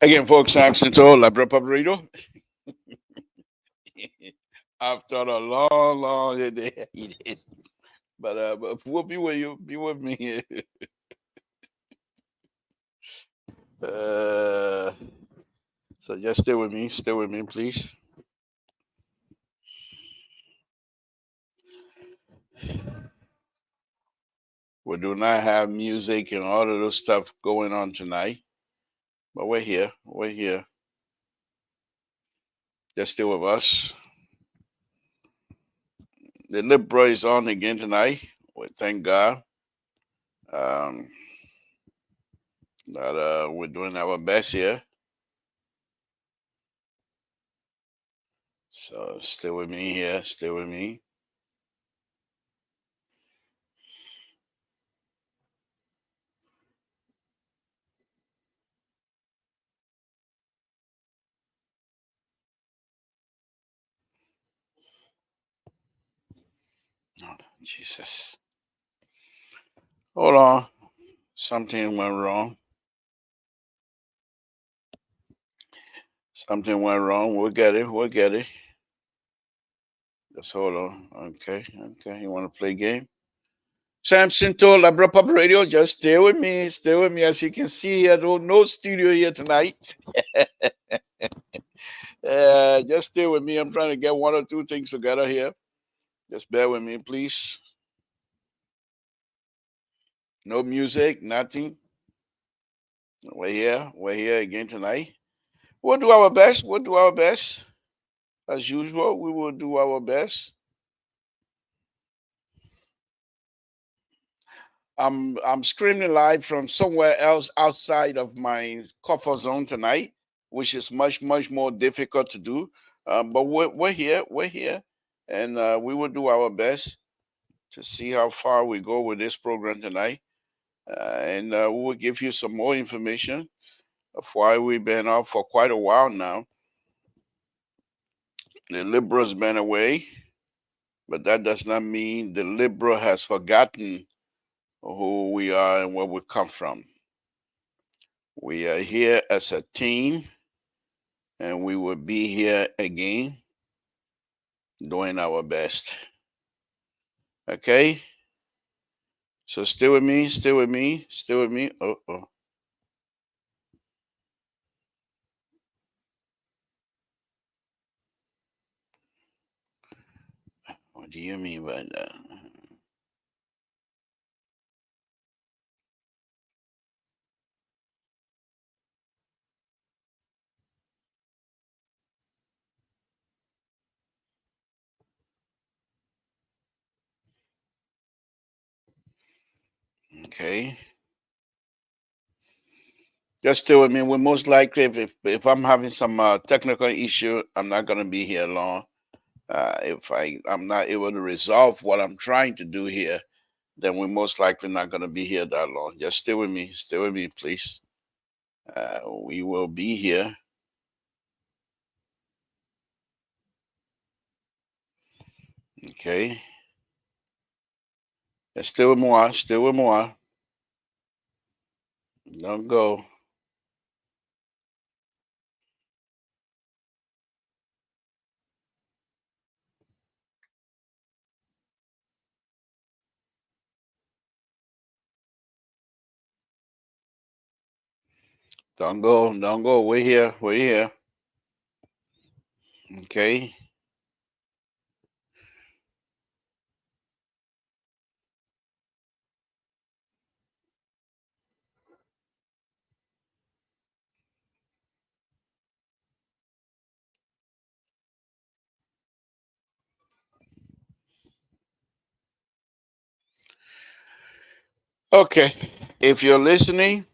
Again, folks, Samson to Labra Pabrito. After a long day, but we'll be with you. Be with me. uh, so just stay with me. Stay with me, please. We do not have music and all of those stuff going on tonight, but we're here. We're here. Just stay with us. The Libra is on again tonight. We thank God um, that we're doing our best here. So stay with me here. Stay with me. Oh, Jesus. Hold on. Something went wrong. Something went wrong. We'll get it. We'll get it. Just hold on. Okay. Okay. You want to play game? Samson told Labra Pop Radio, just stay with me. Stay with me. As you can see, I don't no studio here tonight. Just stay with me. I'm trying to get one or two things together here. Just bear with me, please. No music, nothing. We're here. We're here again tonight. We'll do our best. We'll do our best. As usual, we will do our best. I'm screaming live from somewhere else outside of my comfort zone tonight, which is much more difficult to do. But we're here. We're here, and we will do our best to see how far we go with this program tonight. And we will give you some more information of why we've been off for quite a while now. The Libera's been away, but that does not mean the Libera has forgotten who we are and where we come from. We are here as a team, and we will be here again doing our best. Okay? So stay with me, stay with me, stay with me. Oh. What do you mean by that? Okay. Just stay with me. We're most likely, if I'm having some technical issue, I'm not going to be here long. If I'm not able to resolve what I'm trying to do here, then we're most likely not going to be here that long. Just stay with me, please. We will be here. Okay. Just stay with moi. Stay with moi. Don't go. Don't go. Don't go. We're here. We're here. Okay. Okay. If you're listening,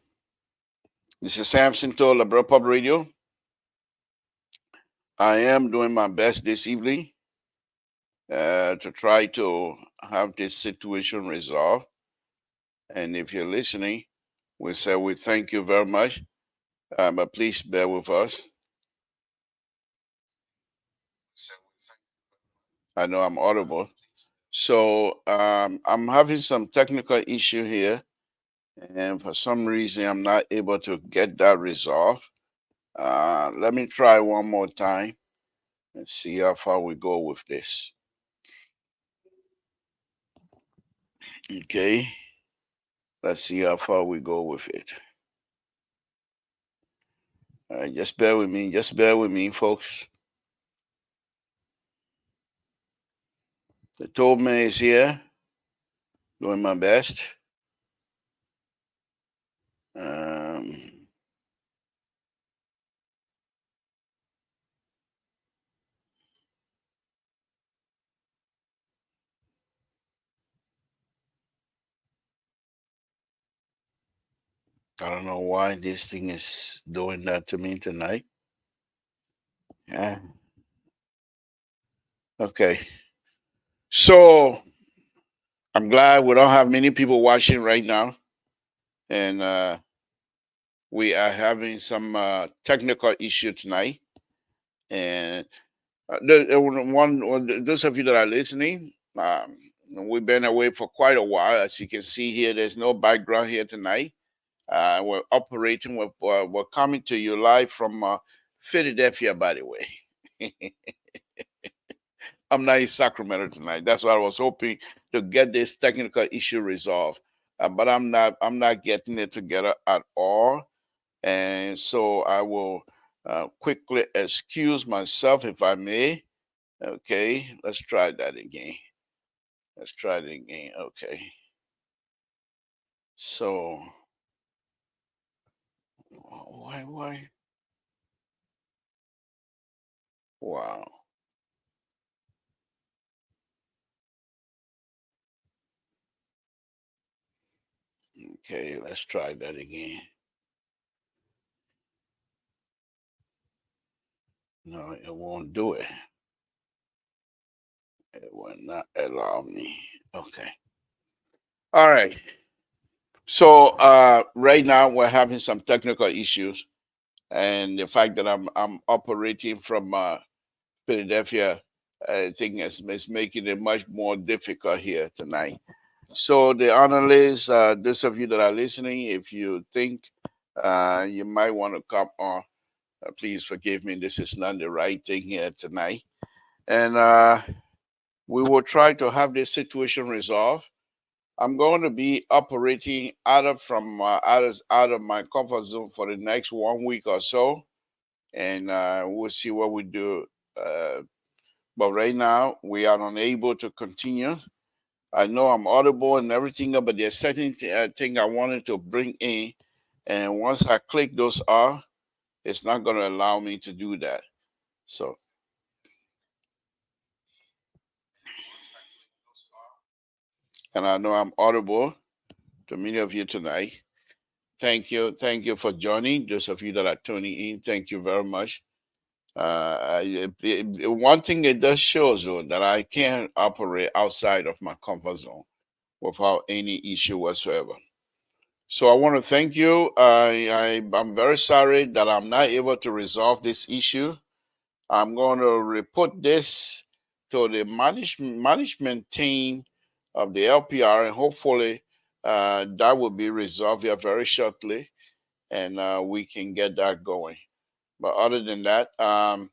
this is Samson Tola Pub Radio. I am doing my best this evening to try to have this situation resolved. And if you're listening, we say we thank you very much. But please bear with us. I know I'm audible. So I'm having some technical issue here, and for some reason I'm not able to get that resolved. Let me try one more time and see how far we go with this. Okay, let's see how far we go with it. Just bear with me. Just bear with me, folks. The Tollman is here, doing my best. Um, I don't know why this thing is doing that to me tonight. Yeah. Okay. So I'm glad we don't have many people watching right now, and we are having some technical issue tonight. And those of you that are listening, we've been away for quite a while. As you can see here, there's no background here tonight. We're operating. We're coming to you live from Philadelphia, by the way. I'm not in Sacramento tonight. That's why I was hoping to get this technical issue resolved, but I'm not. I'm not getting it together at all, and so I will quickly excuse myself if I may. Okay, let's try that again. Let's try it again. Okay, so why? Wow. Okay, let's try that again. No, it won't do it. It will not allow me. Okay. All right. So right now we're having some technical issues, and the fact that I'm operating from Philadelphia, I think is making it much more difficult here tonight. So the analysts, those of you that are listening, if you think you might want to come on, please forgive me. This is not the right thing here tonight, and we will try to have this situation resolved. I'm going to be operating out of my comfort zone for the next 1 week or so, and we'll see what we do. Uh, but right now, we are unable to continue. I know I'm audible and everything, but there's certain thing I wanted to bring in, and once I click those R, it's not going to allow me to do that. So, and I know I'm audible to many of you tonight. Thank you for joining. Those of you that are tuning in, thank you very much. One thing it does show though that I can operate outside of my comfort zone without any issue whatsoever. So I want to thank you. I'm very sorry that I'm not able to resolve this issue. I'm going to report this to the management team of the LPR, and hopefully that will be resolved here very shortly, and we can get that going. But other than that, I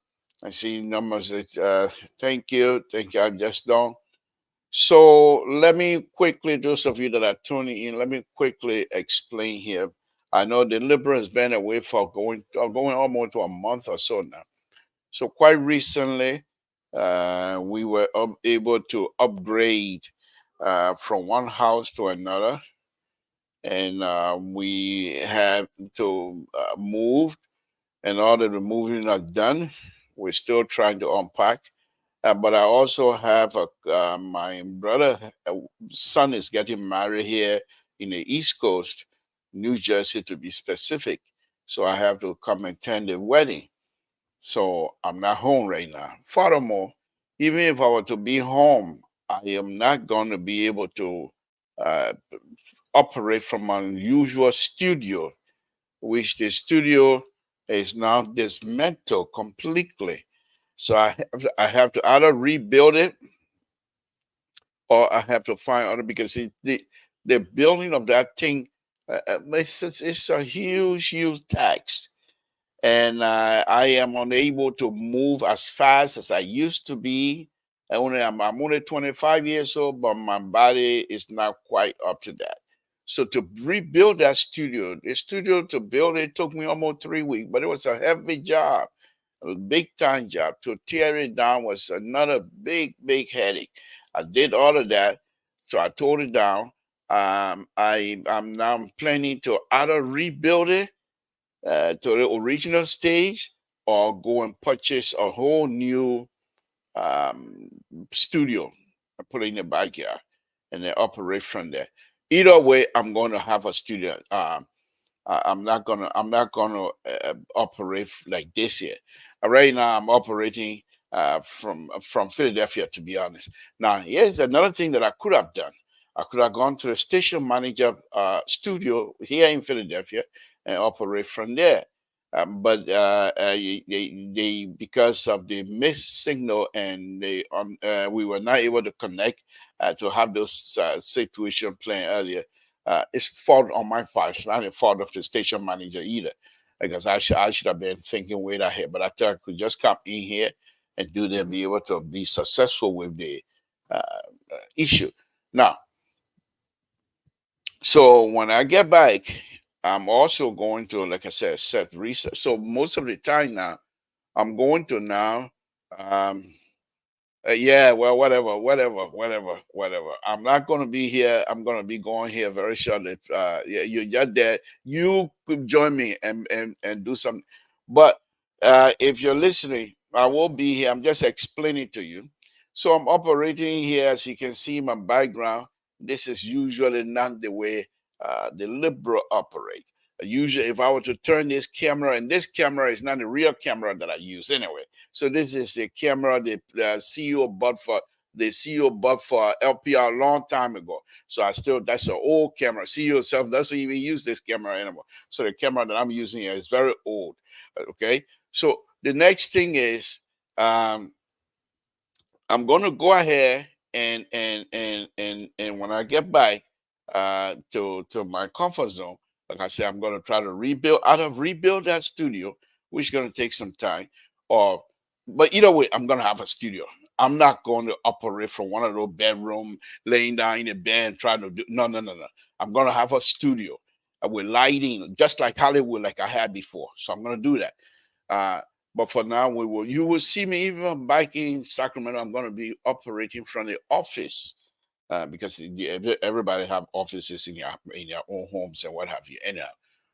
see numbers that thank you. I just don't. So let me quickly, those of you that are tuning in, let me quickly explain here. I know the Libra has been away for going almost to a month or so now. So quite recently, we were able to upgrade from one house to another, and we have to move. And all the moving are done. We're still trying to unpack. But I also have my brother, son is getting married here in the East Coast, New Jersey to be specific. So I have to come attend the wedding. So I'm not home right now. Furthermore, even if I were to be home, I am not going to be able to uh, operate from my usual studio, which the studio is now dismantled completely. So I have to either rebuild it or I have to find other because the building of that thing, it's a huge, huge tax, and I am unable to move as fast as I used to be. I'm only 25 years old, but my body is not quite up to that. So to rebuild that studio, the studio to build it took me almost 3 weeks, but it was a heavy job, a big time job. To tear it down was another big, big headache. I did all of that, so I tore it down. I'm now planning to either rebuild it to the original stage or go and purchase a whole new um, studio and put it in the backyard and then operate from there. Either way, I'm going to have a studio. I'm not gonna operate like this here. Right now, I'm operating from Philadelphia. To be honest, now here's another thing that I could have done. I could have gone to the station manager studio here in Philadelphia and operate from there. But they because of the missed signal and we were not able to connect to have those situation playing earlier. It's fault on my part. It's not a fault of the station manager either, because I should have been thinking way ahead. But I thought I could just come in here and do them, be able to be successful with the issue. Now, so when I get back, I'm also going to, like I said, set research. So most of the time now, I'm going to now um, yeah, well, whatever. I'm not going to be here. I'm going to be going here very shortly. Yeah, you're just there. You could join me and do something. But if you're listening, I will be here. I'm just explaining to you. So I'm operating here, as you can see in my background. This is usually not the way the liberal operate. Usually, if I were to turn this camera, and this camera is not the real camera that I use anyway. So this is the camera the CEO bought for LPR a long time ago. So that's an old camera. CEO itself doesn't even use this camera anymore. So the camera that I'm using here is very old. Okay. So the next thing is um, I'm gonna go ahead and when I get back to my comfort zone, like I said, I'm gonna try to rebuild that studio, which is gonna take some time. Or but either way, I'm gonna have a studio. I'm not going to operate from one of those bedroom, laying down in a bed and trying to do no. I'm gonna have a studio with lighting, just like Hollywood, like I had before. So I'm gonna do that. Uh, but for now, you will see me even back in Sacramento. I'm going to be operating from the office because everybody have offices in their own homes and what have you. Anyhow,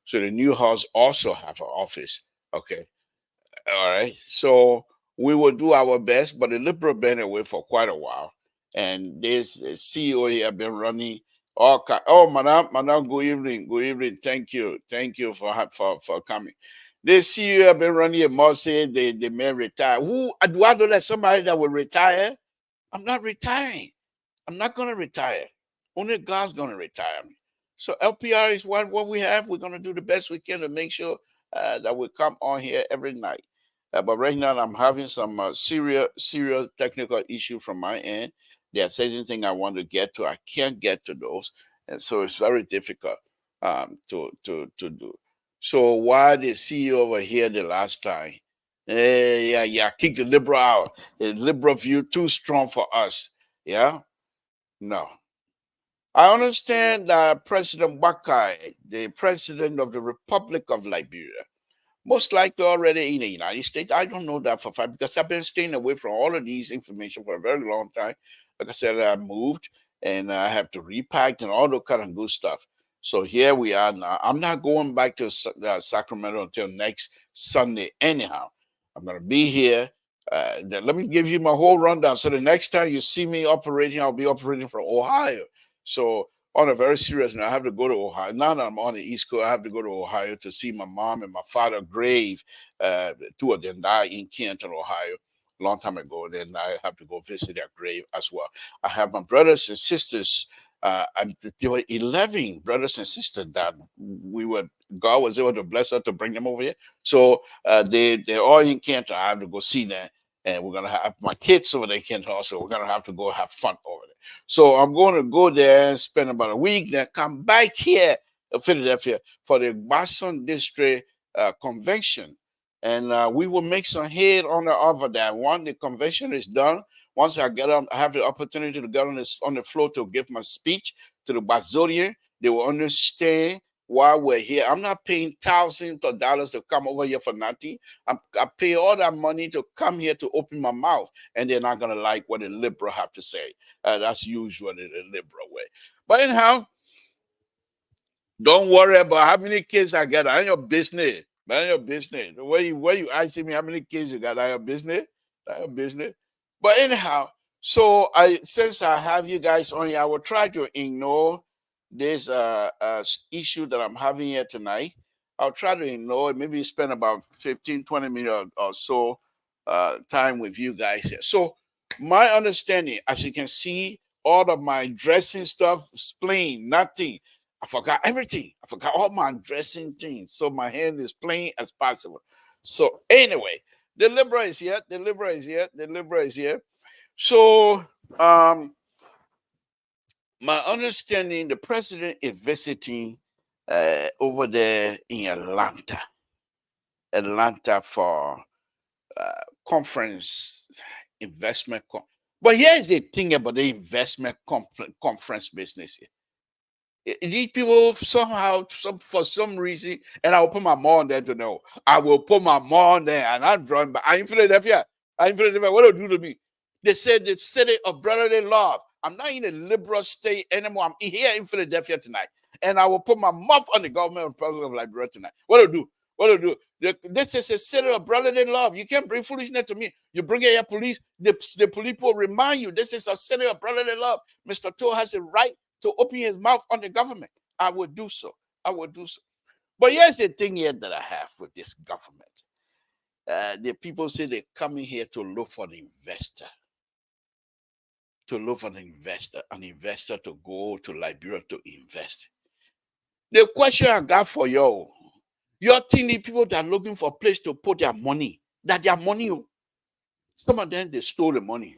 so the new house also have an office. Okay, all right. So we will do our best, but the liberal been away for quite a while, and this CEO here have been running all kind. Oh, madam, good evening. Thank you for coming. This CEO have been running a mall say they may retire. Who do I know that somebody that will retire? I'm not retiring. I'm not going to retire. Only God's going to retire me. So LPR is what we have. We're going to do the best we can to make sure that we come on here every night. But right now, I'm having some serious technical issue from my end. There's certain thing I want to get to. I can't get to those, and so it's very difficult to do. So why the CEO over here the last time? Yeah, kick the liberal out. The liberal view too strong for us. Yeah, no. I understand that President Wakai, the president of the Republic of Liberia, most likely already in the United States. I don't know that for a fact because I've been staying away from all of these information for a very long time. Like I said, I moved and I have to repack and all that kind of good stuff. So here we are now. I'm not going back to Sacramento until next Sunday, anyhow. I'm going to be here. Let me give you my whole rundown. So the next time you see me operating, I'll be operating from Ohio. So on a very serious note, I have to go to Ohio. Now that I'm on the East Coast, I have to go to Ohio to see my mom and my father grave. Two of them died in Canton, Ohio, a long time ago. Then I have to go visit their grave as well. I have my brothers and sisters. There were 11 brothers and sisters that God was able to bless us to bring them over here. So they're all in Canton. I have to go see them. and we're gonna have my kids over there can also. We're gonna have to go have fun over there. So I'm going to go there and spend about a week, then come back here to Philadelphia for the Boston District Convention, and we will make some head on the over that. Once the convention is done, once I get on, I have the opportunity to get on the floor to give my speech to the Brazilian. They will understand why we're here. I'm not paying thousands of dollars to come over here for nothing. I pay all that money to come here to open my mouth, and they're not gonna like what the liberal have to say. That's usually the liberal way. But anyhow, don't worry about how many kids I got. I ain't your business. That ain't your business. The way you asking me how many kids you got, that your business. That your business. But anyhow, so since I have you guys on here, I will try to ignore this issue that I'm having here tonight. I'll try to ignore it, maybe spend about 15, 20 minutes or so time with you guys here. So my understanding, as you can see, all of my dressing stuff is plain, nothing. I forgot everything. I forgot all my dressing things. So my hand is plain as possible. So anyway, the liberal is here. The liberal is here. The liberal is here. So my understanding, the president is visiting over there in Atlanta for conference investment. But here's the thing about the investment conference business here. These people somehow, for some reason, and I will put my mom there to know. I will put my mom there, and I'm drawing back. I'm in Philadelphia. I'm in Philadelphia. What do they do to me? They said the city of brotherly love. I'm not in a liberal state anymore. I'm here in Philadelphia tonight, and I will put my mouth on the government of the Republic of Liberia tonight. What do do? What do do? This is a city of brotherly love. You can't bring foolishness to me. You bring your police. The police will remind you this is a city of brotherly love. Mr. Toe has a right to open his mouth on the government. I will do so. I will do so. But here's the thing here that I have with this government. The people say they're coming here to look for the investor. To look for an investor to go to Liberia to invest. The question I got for you think the people that are looking for a place to put their money, that their money, some of them, they stole the money.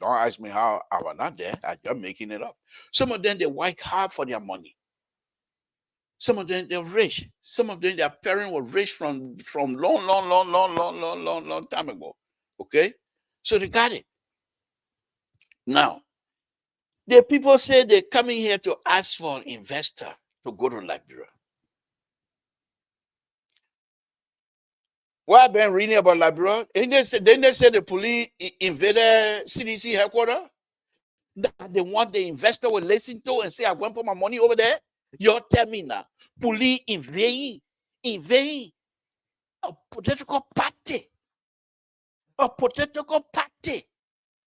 Don't ask me how I was not there. I'm just making it up. Some of them, they work hard for their money. Some of them, they're rich. Some of them, their parents were rich from long time ago. Okay? So they got it. Now, the people say they're coming here to ask for an investor to go to Liberia. What I've been reading about Liberia, didn't they say the police invaded CDC headquarters? That they want the investor will listen to and say, I'm going to put my money over there. You tell me now, police invade a political party. A political party.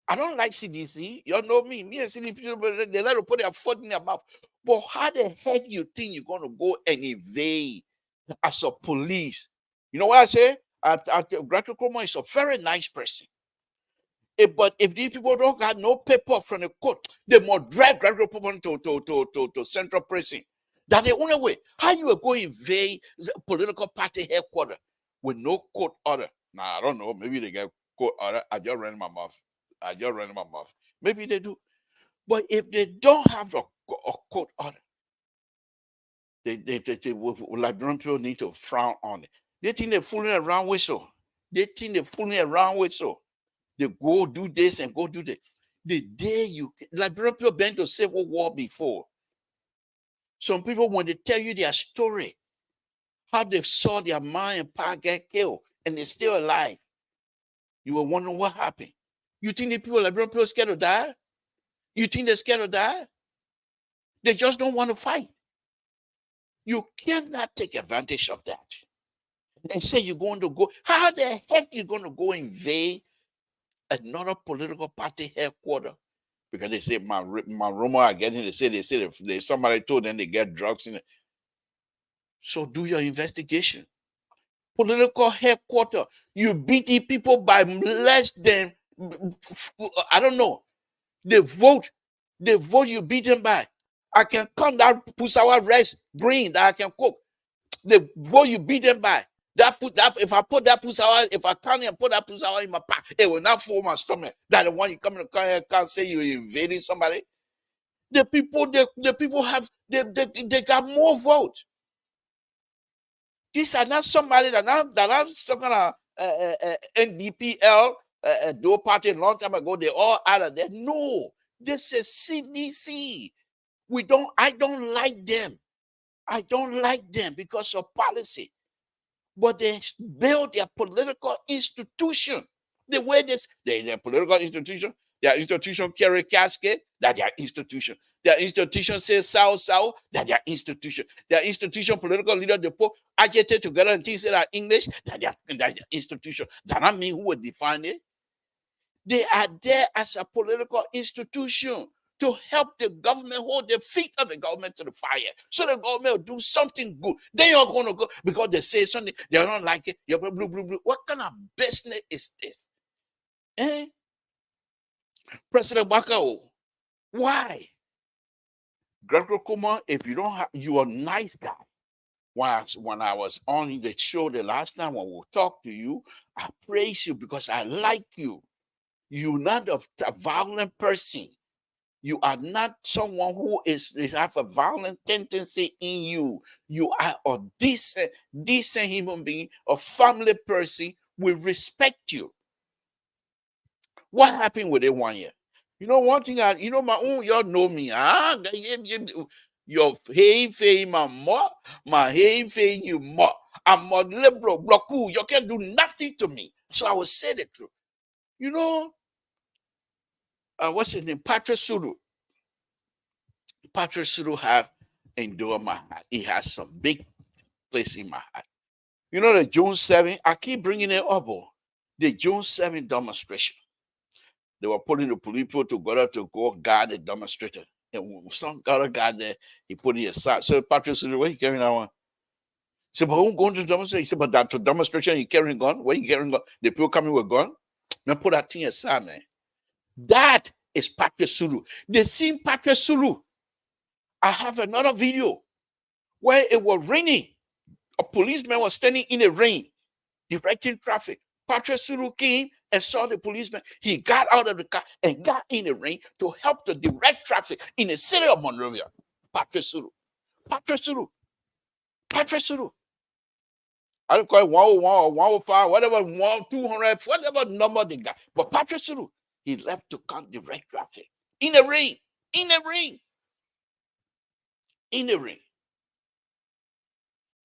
I don't like CDC. You know me. Me and CDC, they like to put their foot in their mouth. But how the heck you think you're going to go and invade as a police? You know what I say? Gregory Cuomo is a very nice person. But if these people don't got no paper from the court, they must drag Gregory Cuomo to central prison. That's the only way. How you will go invade the political party headquarters with no court order? Now, I don't know. Maybe they get court order. I just ran my mouth. Maybe they do. But if they don't have a court order, Liberian people need to frown on it. They think they're fooling around with so. They go do this and go do that. The day Liberian people been to civil war before. Some people, when they tell you their story, how they saw their mom and pa get killed, and they're still alive, you will wonder what happened. You think the people, Liberian people, scared to die? You think they're scared to die? They just don't want to fight. You cannot take advantage of that and say you're going to go. How the heck you going to go invade another political party headquarters? Because they say my rumor are getting. They say if somebody told them they get drugs in it. So do your investigation. Political headquarters. You beat the people by less than, I don't know. The vote you beat them by. I can come down, put our rice green that I can cook. The vote you beat them by. If I put that pussy out, if I come and put that pussy out in my pack, it will not fill my stomach. That the one you come in the car and can't say you're invading somebody. The people have they got more votes. These are not somebody that are some kind of NDPL, dual party a long time ago. They all out of there. No, this is CDC. I don't like them. I don't like them because of policy. But they build their political institution. The way their political institution, their institution carry casket, that their institution. Their institution says South, that their institution. Their institution, political leader, they put agitate together and things that are English, that their institution. That not mean who would define it. They are there as a political institution to help the government hold the feet of the government to the fire. So the government will do something good. Then you're going to go because they say something, they don't like it. You're blue, blue, blue. What kind of business is this? President Bakao, why? Gregory Kuma, if you don't have, you're a nice guy. When I was on the show the last time when we talked to you, I praise you because I like you. You're not a violent person. You are not someone who have a violent tendency in you. You are a decent human being, a family person. We respect you. What happened with it 1 year? You know, one thing my own, y'all know me. Your hey my more, my hey you more. I'm a liberal block. You can't do nothing to me. So I will say the truth. You know, what's his name? Patrick Suru. Patrick Suru have endured my heart. He has some big place in my heart. You know the June 7th, I keep bringing it up. The June 7th demonstration. They were putting the police people together to go guard the demonstrator. And some other guy there, he put it aside. So Patrick Suru, where he carrying that one? He said, but who's going to demonstrate? He said, but that to demonstration, you carrying gun? Where you carrying gun? The people coming with gun? Man, put that thing aside, man. That is Patrick Suru. They seen Patrick Suru. I have another video where it was raining. A policeman was standing in the rain, directing traffic. Patrick Suru came and saw the policeman. He got out of the car and got in the rain to help to direct traffic in the city of Monrovia. Patrick Suru. Patrick Suru. Patrick Suru. I don't call it 101 or 105, whatever, 200, whatever number they got. But Patrick Suru, he left to come direct traffic in the rain. In the rain. In the rain.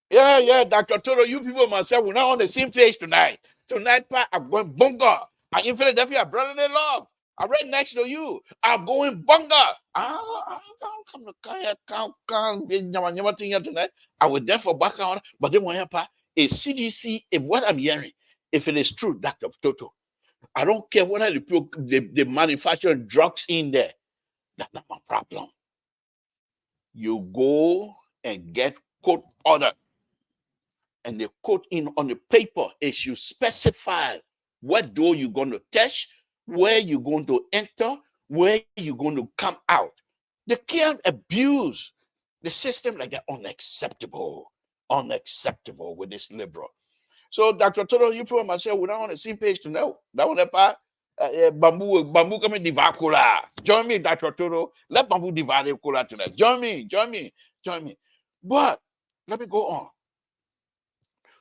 Yeah, Dr. Toro, you people and myself, we're not on the same page tonight. Tonight, I'm going bunga. I'm in Philadelphia, brother-in-law. I'm right next to you. I'm going bunga. I can't tonight. I will there for back out, but then when a CDC, if what I'm hearing, if it is true, Dr. Toto, I don't care whether they manufacture drugs in there. That's not my problem. You go and get court order. And the quote in on the paper is you specify what door you're going to test, where you're going to enter, where you're going to come out. They can't abuse the system like that. Unacceptable. Unacceptable with this liberal. So, Dr. Toto, you put myself, we're not on the same page to know. That one part, bamboo coming divide cola. Join me, Dr. Toto. Let bamboo divide cola tonight. Join me. But let me go on.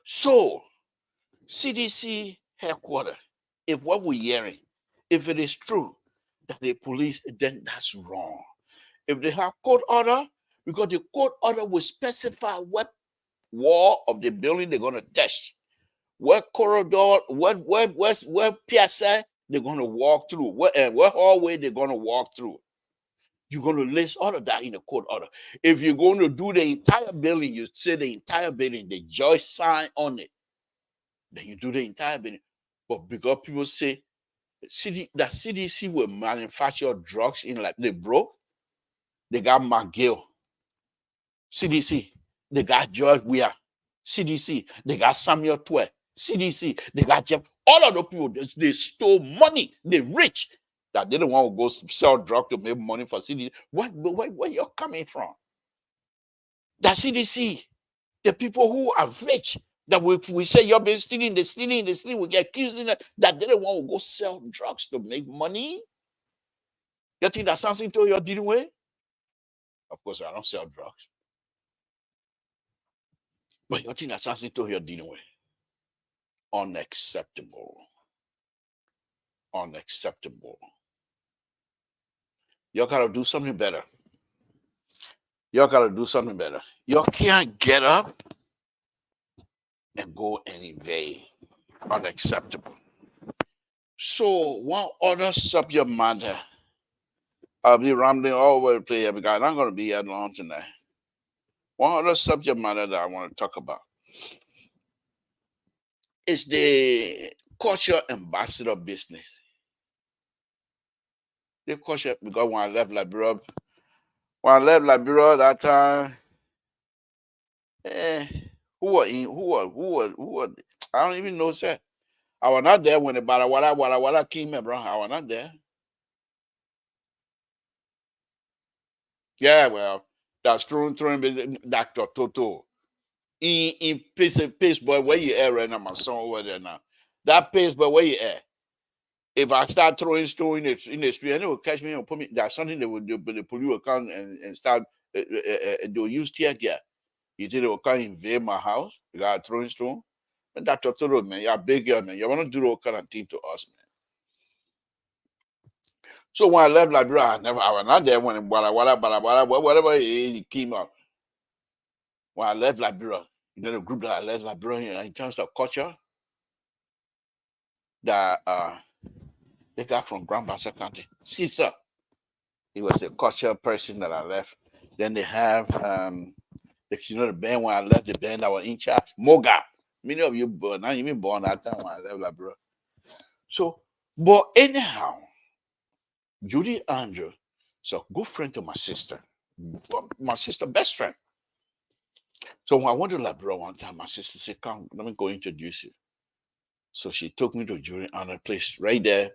So, CDC headquarters, if what we're hearing, if it is true that the police, then that's wrong. If they have court order, because the court order will specify what wall of the building they're going to test, what corridor, what piazza they're going to walk through, what hallway they're going to walk through. You're going to list all of that in the court order. If you're going to do the entire building, you say the entire building, the judge sign on it. Then you do the entire building. But because people say that CDC will manufacture drugs in like they broke, they got McGill, CDC, they got George Weah, CDC, they got Samuel Twe, CDC, they got Jeff. All of those people, they stole money, they rich. That they don't want to go sell drugs to make money for CDC. Where you're coming from? That CDC, the people who are rich, That we say you've been stealing, we get accusing that they don't want to go sell drugs to make money. You think that's something to you're dealing with? Of course, I don't sell drugs. But you think that's something to you're dealing with? Unacceptable. Unacceptable. You gotta do something better. You gotta do something better. You can't get up and go and invade. Unacceptable. So one other subject matter. I'll be rambling all over the place here because I'm not going to be here long tonight. One other subject matter that I want to talk about is the culture ambassador business. The culture, because when I left Liberia that time, who was, I don't even know, sir. I was not there when the Walla came, bro. I was not there. Yeah, well, that's throwing Dr. Toto. In pace boy, where you at right now, my son over there now. That pace boy, where you at? If I start throwing stone in the street, and they will catch me and put me. That's something they will do, but the police will come and start. They will use tear gas. You think they will come invade my house? You got throwing stone. And Dr. Toto, man, you're a big girl, man. You want to do all kind of thing to us, man. So when I left Liberia, I was not there when whatever he came up. When I left Liberia, the group that I left Liberia in terms of culture, that they got from Grand Bassa County. Caesar. He was the culture person that I left. Then they have if you know the band when I left, the band that was in charge, Moga. Many of you were not even born that time when I left Liberia. So, but anyhow, Judy Andrew is a good friend to my sister. Best friend. So when I went to Liberia one time, my sister said, "Come, let me go introduce you." So she took me to Judy Andrew place right there,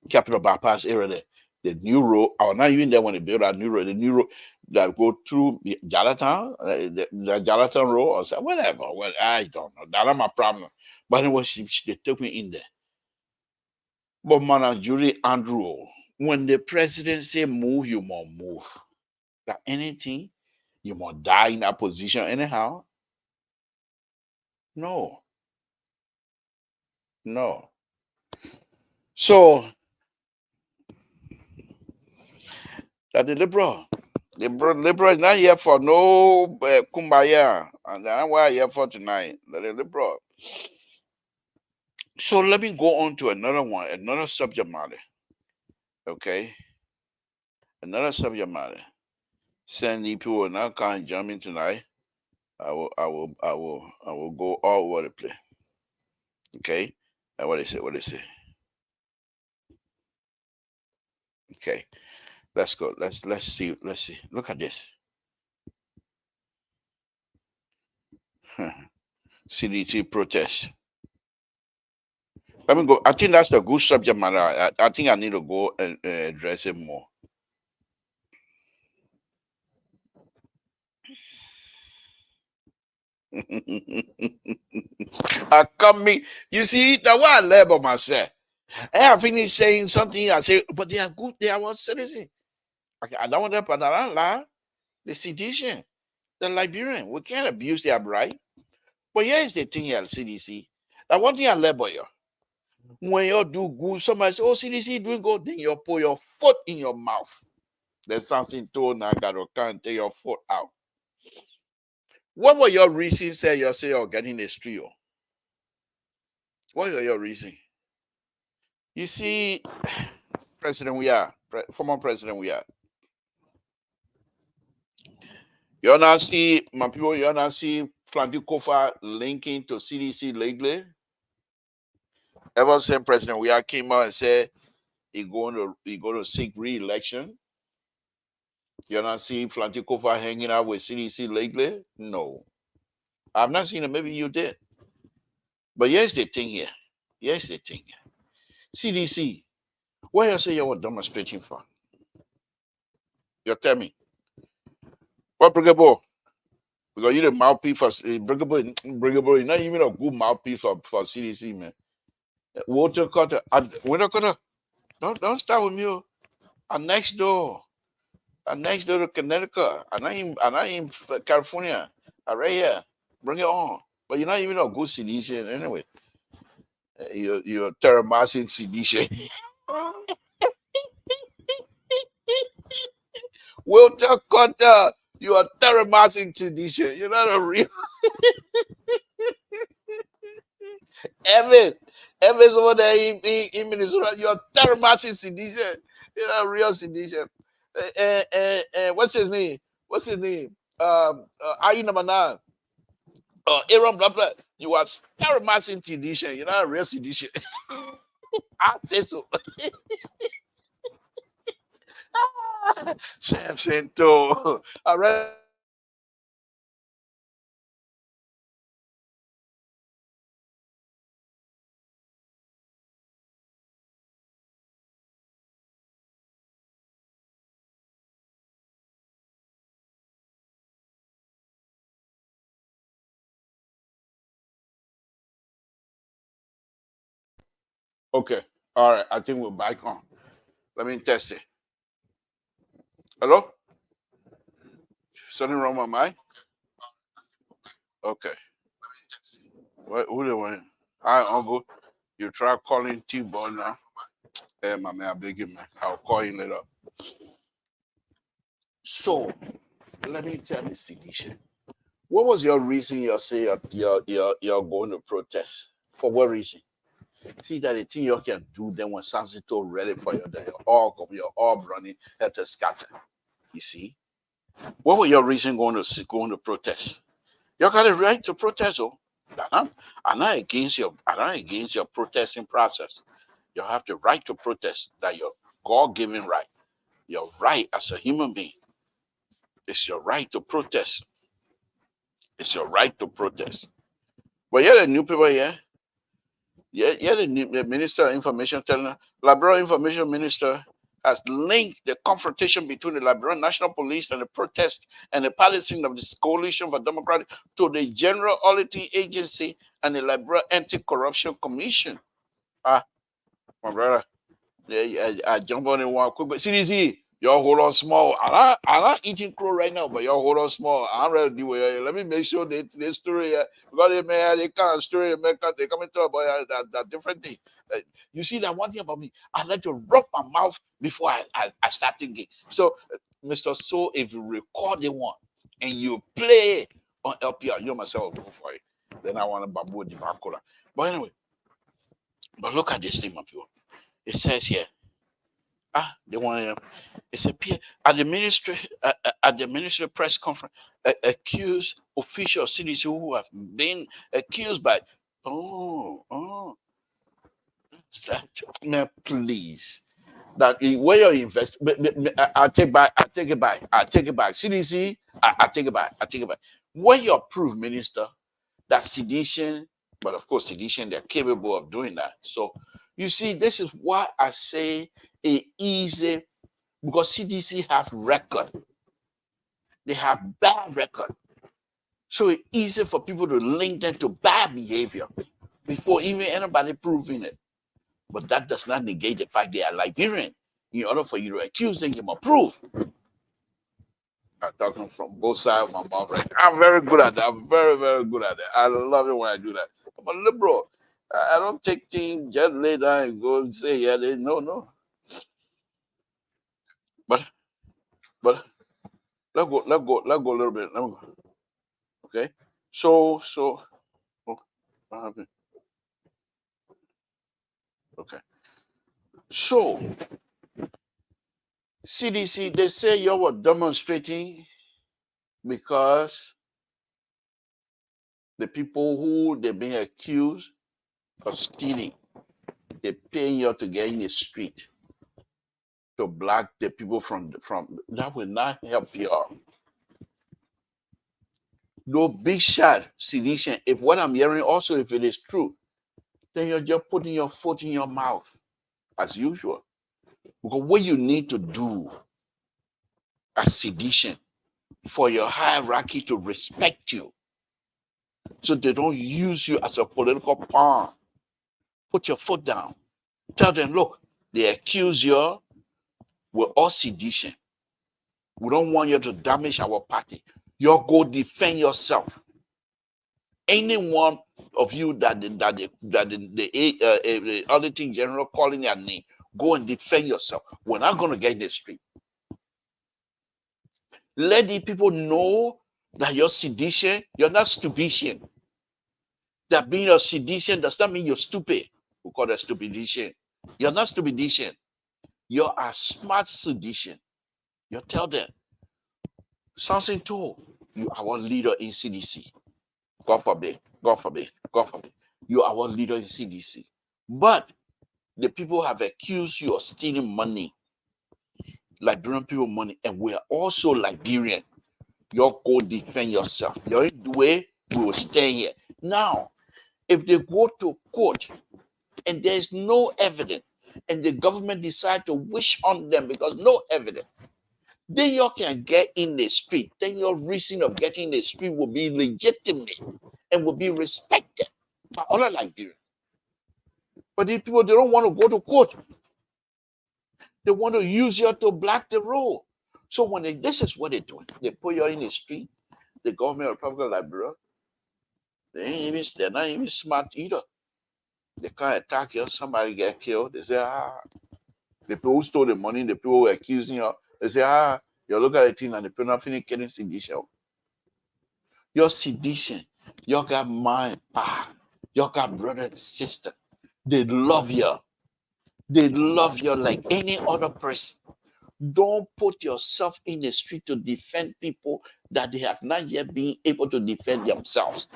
Capital Bypass area there. The new road, I was not even there when they built that new road, the new road that go through Jalatan, the Jalatan Road, or so, whatever. Well, I don't know. That's not my problem. But anyway, they took me in there. But man, Judy Andrew, when the president say move, you must move. That anything, you must die in that position anyhow. No. So that the liberal is not here for no kumbaya, and that's why I'm here for tonight. The liberal. So let me go on to another subject matter. Okay, another subject matter. Send people will not come jump in tonight. I will go all over the place. Okay, and what they say. Okay, let's go. Let's see. Look at this. CDT protest. Let me go. I think that's the good subject matter. I think I need to go and address it more. I coming. You see, that's why I label myself. I have finished saying something. I say, but they are good. They are what citizen. Okay, I don't want that, but I don't lie. The sedition, the Liberian. We can't abuse their right. But here is the thing here, CDC. That one thing I label you. When you do good, somebody say, "Oh, CDC doing good," then you put your foot in your mouth. There's something told now got to can't take your foot out. What were your reasons? Say you're getting a trio. What are your reasons? You see, former president we are. You now see, my people, you now see Flandy Kofa linking to CDC lately. Ever since President we came out and said he going to seek re-election. You not see Flandy Kofa hanging out with CDC lately? No. I've not seen it. Maybe you did. But here's the thing here. CDC, what you say you were demonstrating for? You tell me. What brigade? Because you're the mouthpiece for Brigable, you're not even a good mouthpiece for CDC, man. Walter Carter, Walter Carter, don't start with me. Oh. Next door. Next door to Connecticut. I'm in California. Right here. Bring it on. But you're not even a good sedition anyway. You're terramazing sedition. Walter Carter, you are terramazing sedition. You're not a real Evans. Evans over there in Minnesota. You're terramazing sedition. You're not a real sedition. What's his name? What's his name? IE number 9. Aaron blah blah. You are terramazing sedition. You're not a real sedition. I say so. Samson too. I read okay. All right. I think we're back on. Let me test it. Hello? Something wrong with my mic? Okay. What who do I? Hi, Uncle. You try calling T-Ball now. Hey, my man, I beg you, man. I'll call you later. So, let me tell you, Sidisha. What was your reason you say you're going to protest? For what reason? See that the thing you can do then when Samson told ready for you, that you're all running at the scatter. You see? What was your reason going to protest? You got a right to protest, oh. I'm not against your protesting process. You have the right to protest. That your God-given right. Your right as a human being. It's your right to protest. It's your right to protest. But you're the new people here. Yeah, the Minister of Information telling us, Liberal Information Minister has linked the confrontation between the Liberian National Police and the protest and the policing of the Coalition for Democratic to the General Auditing Agency and the Liberian Anti-Corruption Commission. Ah, my brother, yeah, I jump on in one quick. But CDC, y'all hold on small. I'm not eating crow right now, but y'all hold on small. I'm ready to do it. Let me make sure they story because they can't story they come into about that different thing. You see that one thing about me, I like to rub my mouth before I start thinking. So, Mr. So, if you record the one and you play on LPR, you myself will go for it. Then I want to babu the Vacola. But anyway, but look at this thing, my people. It says here, they want to. It's a peer at the ministry press conference. Accused official cities who have been accused by. Oh, man, please. That where you invest, I take back. I take it back. I take it back. CDC, I take it back. I take it back. When you approve, minister, that sedition, but of course, sedition, they're capable of doing that. So, you see, this is why I say it easy because CDC have record. They have bad record. So it's easy for people to link them to bad behavior before even anybody proving it. But that does not negate the fact they are Liberian. In order for you to accuse them, you must prove. I'm talking from both sides of my mouth. Right? I'm very good at that. I'm very, very good at that. I love it when I do that. I'm a liberal. I don't take things just lay down and go and say, yeah, no. But let go a little bit. Okay. So oh, what happened? Okay. So CDC, they say you were demonstrating because the people who they've been accused of stealing, they pay you to get in the street to block the people from that will not help you out. No big shot, sedition. If what I'm hearing also, if it is true, then you're just putting your foot in your mouth as usual. Because what you need to do as sedition for your hierarchy to respect you, so they don't use you as a political pawn. Put your foot down. Tell them, look, they accuse you with all sedition. We don't want you to damage our party. You go defend yourself. Any one of you that the auditing general calling your name, go and defend yourself. We're not going to get in the street. Let the people know that you're sedition. You're not stupidation. That being a sedition does not mean you're stupid. We call that stupidation. You're not stupidation. You're a smart sedition. You tell them. Samson told you, our leader in CDC. God forbid, God forbid, God forbid. You are our leader in CDC. But the people have accused you of stealing money, Liberian people money, and we are also Liberian. You go defend yourself. You're in the way, we will stay here. Now, if they go to court and there's no evidence, and the government decide to wish on them because no evidence, then you can get in the street. Then your reason of getting in the street will be legitimate and will be respected by other Nigerians. But these people, they don't want to go to court. They want to use you to block the road. So when this is what they're doing. They put you in the street. The government of Republic of Liberia, they're not even smart either. They can't attack you. Somebody get killed. They say, the people who stole the money, the people who are accusing you, they say, you look at the thing and the people not finished getting sedition. Your sedition, you got mind, you got brother and sister. They love you. They love you like any other person. Don't put yourself in the street to defend people that they have not yet been able to defend themselves.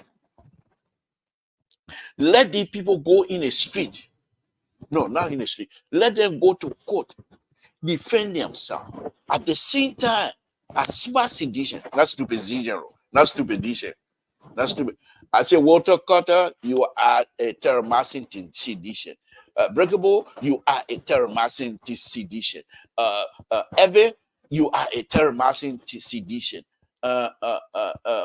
Let the people go in the street. No, not in the street. Let them go to court, defend themselves. At the same time, a smart sedition, not stupid sedition, not stupidation, not stupid. I say, Walter Carter, you are a terror-massing sedition. Breakable, you are a terror-massing sedition. Ever, you are a terror-massing sedition.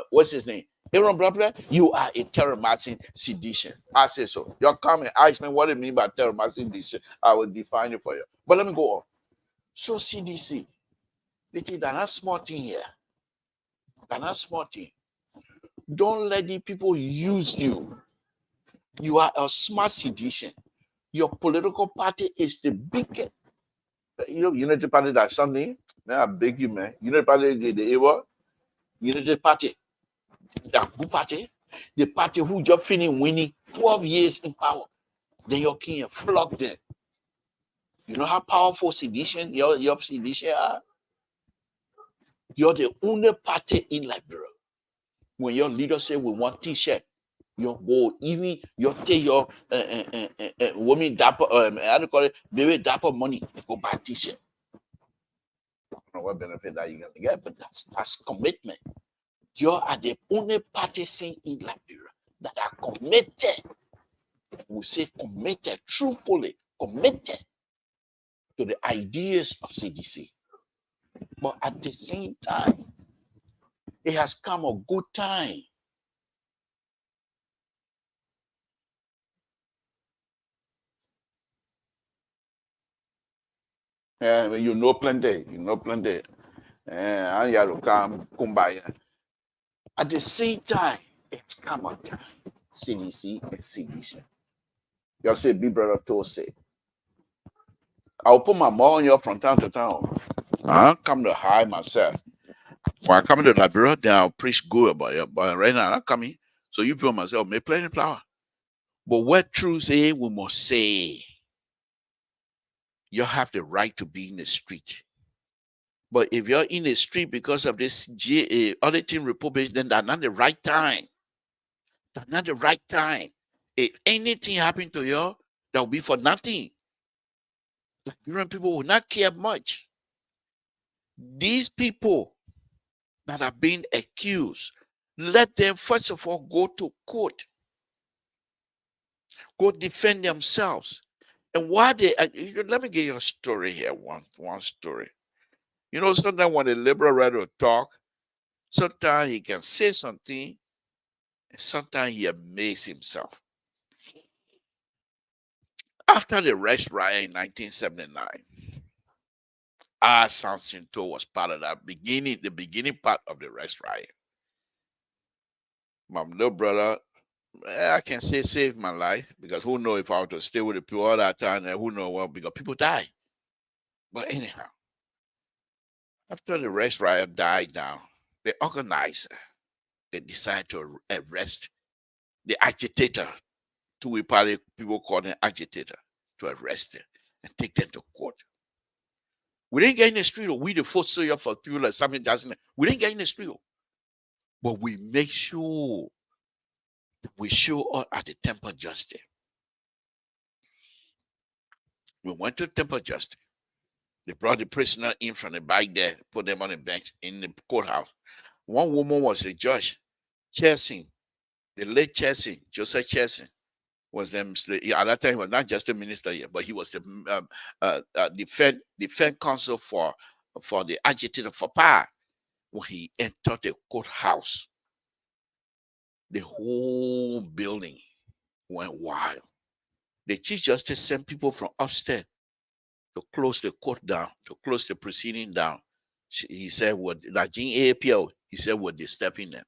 What's his name? Aaron Brother, you are a terror-massing sedition. I say so. You're coming, ask me what it mean by terror-massing sedition. I will define it for you. But let me go on. So CDC, they're not small thing here. They're not small thing. Don't let the people use you. You are a smart sedition. Your political party is the biggest. Unity Party, that's something. Man, I beg you, man. Unity Party, the Ewa. Unity Party, that good party. The party who just finished winning 12 years in power. Then your king flogged them. You know how powerful sedition, your sedition are? You're the only party in Liberia. When your leader say we want T-shirt, you go even you take your woman dapper how do you call it, baby dapper money to go buy T-shirt. I don't know what benefit that you're gonna get, but that's commitment. You are the only party scene in Liberia that are committed. We say committed, truthfully committed to the ideas of CDC. But at the same time, it has come a good time. You know plenty. I got to come kumbaya. At the same time, it's come a time. CDC and CDC. You say, big brother told say, I'll put my mom on you from time to time. I'll come to hide myself. When I come to Liberia, then I'll preach good about it. But right now, I'm not coming. So you people myself make plenty of flour. But what truth is, we must say, you have the right to be in the street. But if you're in the street because of this auditing republic, then that's not the right time. That's not the right time. If anything happened to you, that will be for nothing. Liberian people will not care much. These people that are being accused, let them first of all go to court, go defend themselves. And why they let me give you a story here. One story. You know, sometimes when the liberal writer talk, Sometimes he can say something, and sometimes he amazes himself. After the Rex riot in 1979, Samson was part of that the beginning part of the Rex riot. My little brother, I can say saved my life, because who knows if I were to stay with the people all that time, and who knows what, because people die. But anyhow, after the Rex riot died down, the organizer, they decided to arrest the agitator. Two party people called an agitator, to arrest them and take them to court. We didn't get in the street. We the first soldier for people like Samson Johnson. We didn't get in the street. But we make sure we show up at the Temple Justice. We went to Temple Justice. They brought the prisoner in from the back there, put them on the bench in the courthouse. One woman was a judge, Chesing, the late Chesing, Joseph Chesing, was them. At that time, he was not just a minister yet, but he was the defense counsel for the agitator for power. When he entered the courthouse, the whole building went wild. The Chief Justice sent people from upstairs to close the court down, to close the proceeding down. He said, "What APO?" He said, "What they stepping them?"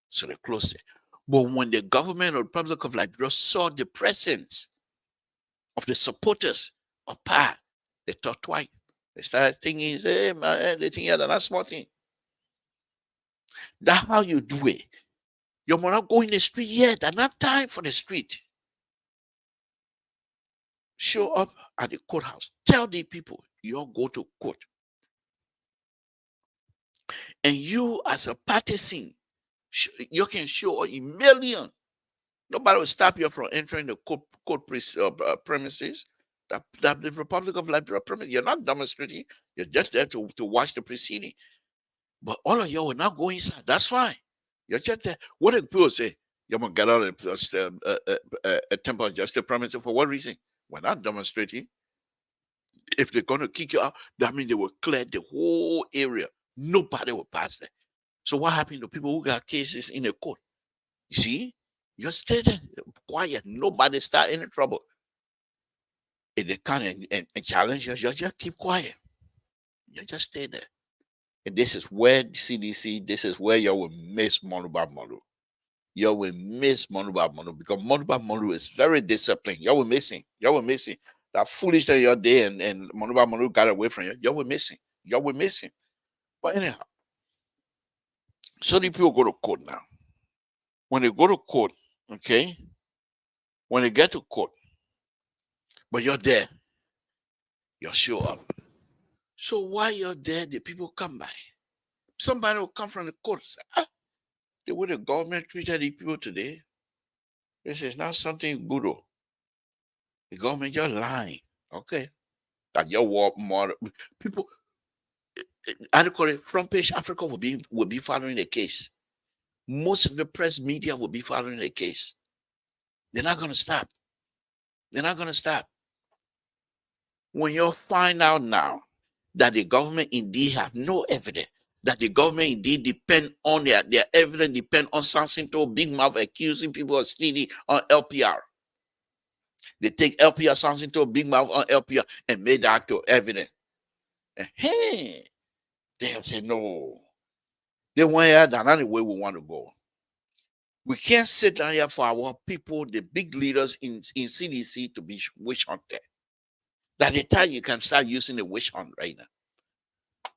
So they closed it. But when the government of the Republic of Liberia saw the presence of the supporters of power, they thought twice. They started thinking, "Hey, man, they think that's not small thing." That's how you do it. You might not go in the street yet. There's not time for the street. Show up at the courthouse. Tell the people you all go to court. And you, as a partisan, you can show a million. Nobody will stop you from entering the court premises. That the Republic of Liberia premises. You're not demonstrating. You're just there to watch the proceeding. But all of you will not go inside. That's fine. You're just there. What do people say? You're going to get out of a Temple Justice premises for what reason? We're not demonstrating. If they're going to kick you out, that means they will clear the whole area. Nobody will pass there. So what happened to people who got cases in the court? You see, you're stay there quiet. Nobody start any trouble. If they come and challenge you, you just keep quiet. You just stay there. And this is where the CDC, this is where you will miss Monuba Monu. You will miss Monuba Monu, because Monuba Monu is very disciplined. You will missing. You will missing. That foolishness you're there and Monuba Monu got away from you. You will missing. You will missing. But anyhow, so the people go to court now. When they go to court, okay, when they get to court, but you're there, you show up. So while you're there, the people come by. Somebody will come from the court and say, the way the government treated the people today, this is not something good. The government just lying. Okay. That your war more people, I call it front page Africa will be following the case. Most of the press media will be following the case. They're not going to stop. They're not going to stop. When you find out now that the government indeed have no evidence, that the government indeed depend on their evidence, depend on Samson to Big Mouth accusing people of stealing on LPR. They take LPR, Samson to Big Mouth on LPR and made that to evidence. And hey, they have said no. They want here, that's not the way we want to go. We can't sit down here for our people, the big leaders in CDC, to be witch hunted. That the time you can start using the witch hunt right now.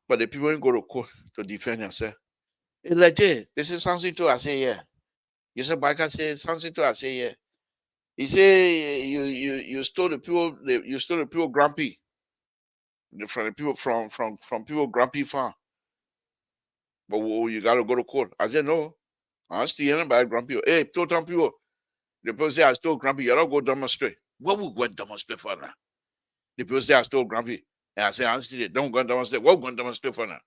But the people ain't go to court to defend themselves. It's like this is something to I say, yeah. You said Baka say something to I say, yeah. He say you stole the people grumpy. From the people from people grumpy farm. But you gotta go to court. I said no. I'm stealing by grumpy. Hey, total people. The people say I stole grumpy, you don't go demonstrate. What we go and demonstrate for now? The people say I stole grumpy. And I say, honestly, don't go and demonstrate. What we going to demonstrate for now?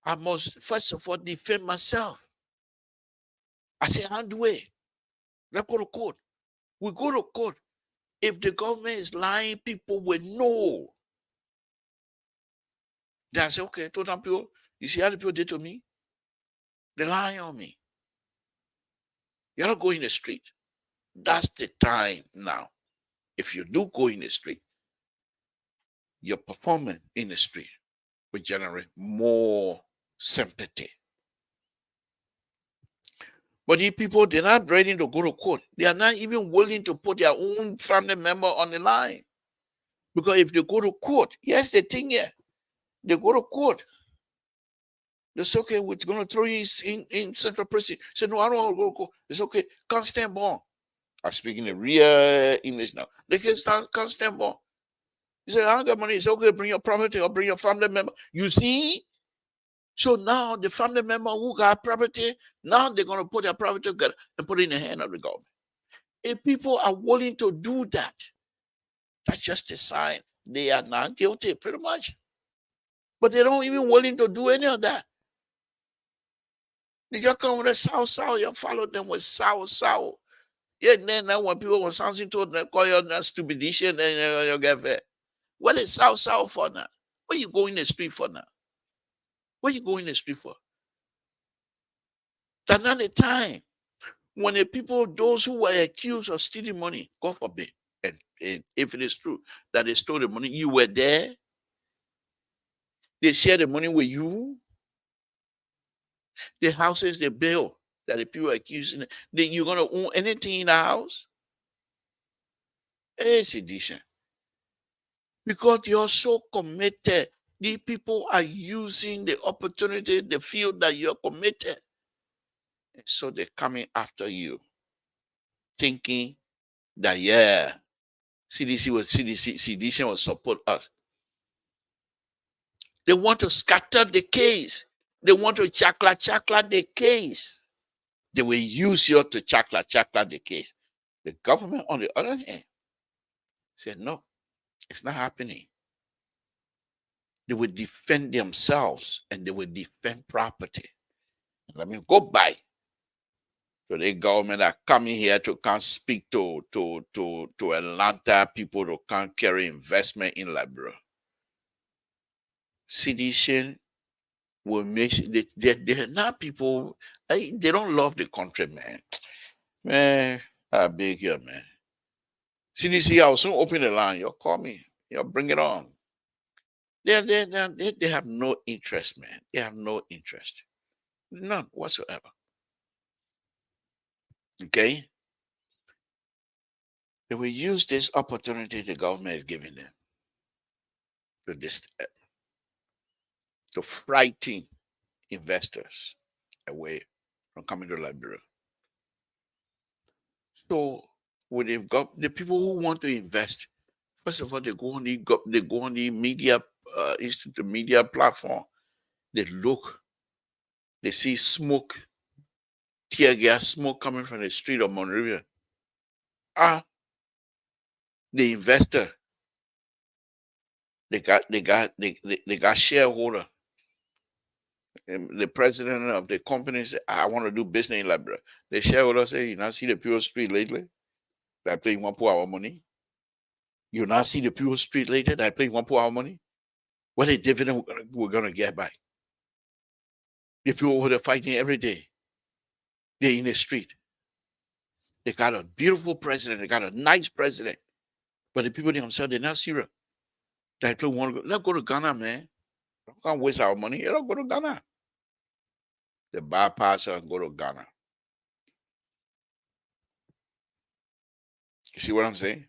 I must first of all defend myself. I say, how do it? Let's go to court. We go to court. If the government is lying, people will know. They say, okay, total people, You see how the people did to me? They lie on me. You're not going in the street. That's the time now. If you do go in the street, your performance in the street will generate more sympathy. But these people, they're not ready to go to court. They are not even willing to put their own family member on the line. Because if they go to court, yes, the thing here, they go to court. They say, okay, we're going to throw you in central prison. Say, no, I don't want to go to court. It's okay, can't stand bond. I'm speaking the real English now. They can't stand bond. You say, I don't got money. It's okay, bring your property or bring your family member. You see? So now the family member who got property, now they're going to put their property together and put it in the hand of the government. If people are willing to do that, that's just a sign they are not guilty, pretty much. But they don't even willing to do any of that. They just come with a sow. You follow them with sow. Yeah, then now when people want something to them, call you that stupidity, and then you get there. What is sow for now? What you going in the street for now? What you going in the street for? That's not the time. When the people, those who were accused of stealing money, God forbid, and if it is true that they stole the money, you were there. They share the money with you. The houses they build that the people are accusing, that you're going to own anything in the house? It's sedition. Because you're so committed. These people are using the opportunity, the field that you're committed. And so they're coming after you, thinking that, yeah, sedition will support us. They want to scatter the case. They want to chakla the case. They will use you to chakla the case. The government, on the other hand, said, no, it's not happening. They will defend themselves and they will defend property. Let me go back to the government that coming here to come speak to Atlanta people to come carry investment in Liberia. Sedition will make they're not people, they don't love the country, man. Man, I beg you, man. CDC, I'll soon open the line. You'll call me. You'll bring it on. They have no interest, man. They have no interest. None whatsoever. Okay? They will use this opportunity the government is giving them to frighten investors away from coming to Liberia. So when they've got the people who want to invest, first of all, they go on the media the media platform. They look, they see smoke, tear gas smoke coming from the street of Monrovia. The investor, they got shareholder. And the president of the company said, I want to do business in Liberia. The shareholder say, you not see the pure street lately? That playing one pour our money. You not see the pure street lately? That playing one pour our money. What a dividend we're gonna get back. The people who are fighting every day. They're in the street. They got a beautiful president. They got a nice president. But the people themselves, they're not serious. That people want to go. Let's go to Ghana, man. Don't can't waste our money. Let's go to Ghana. They bypass and go to Ghana. You see what I'm saying?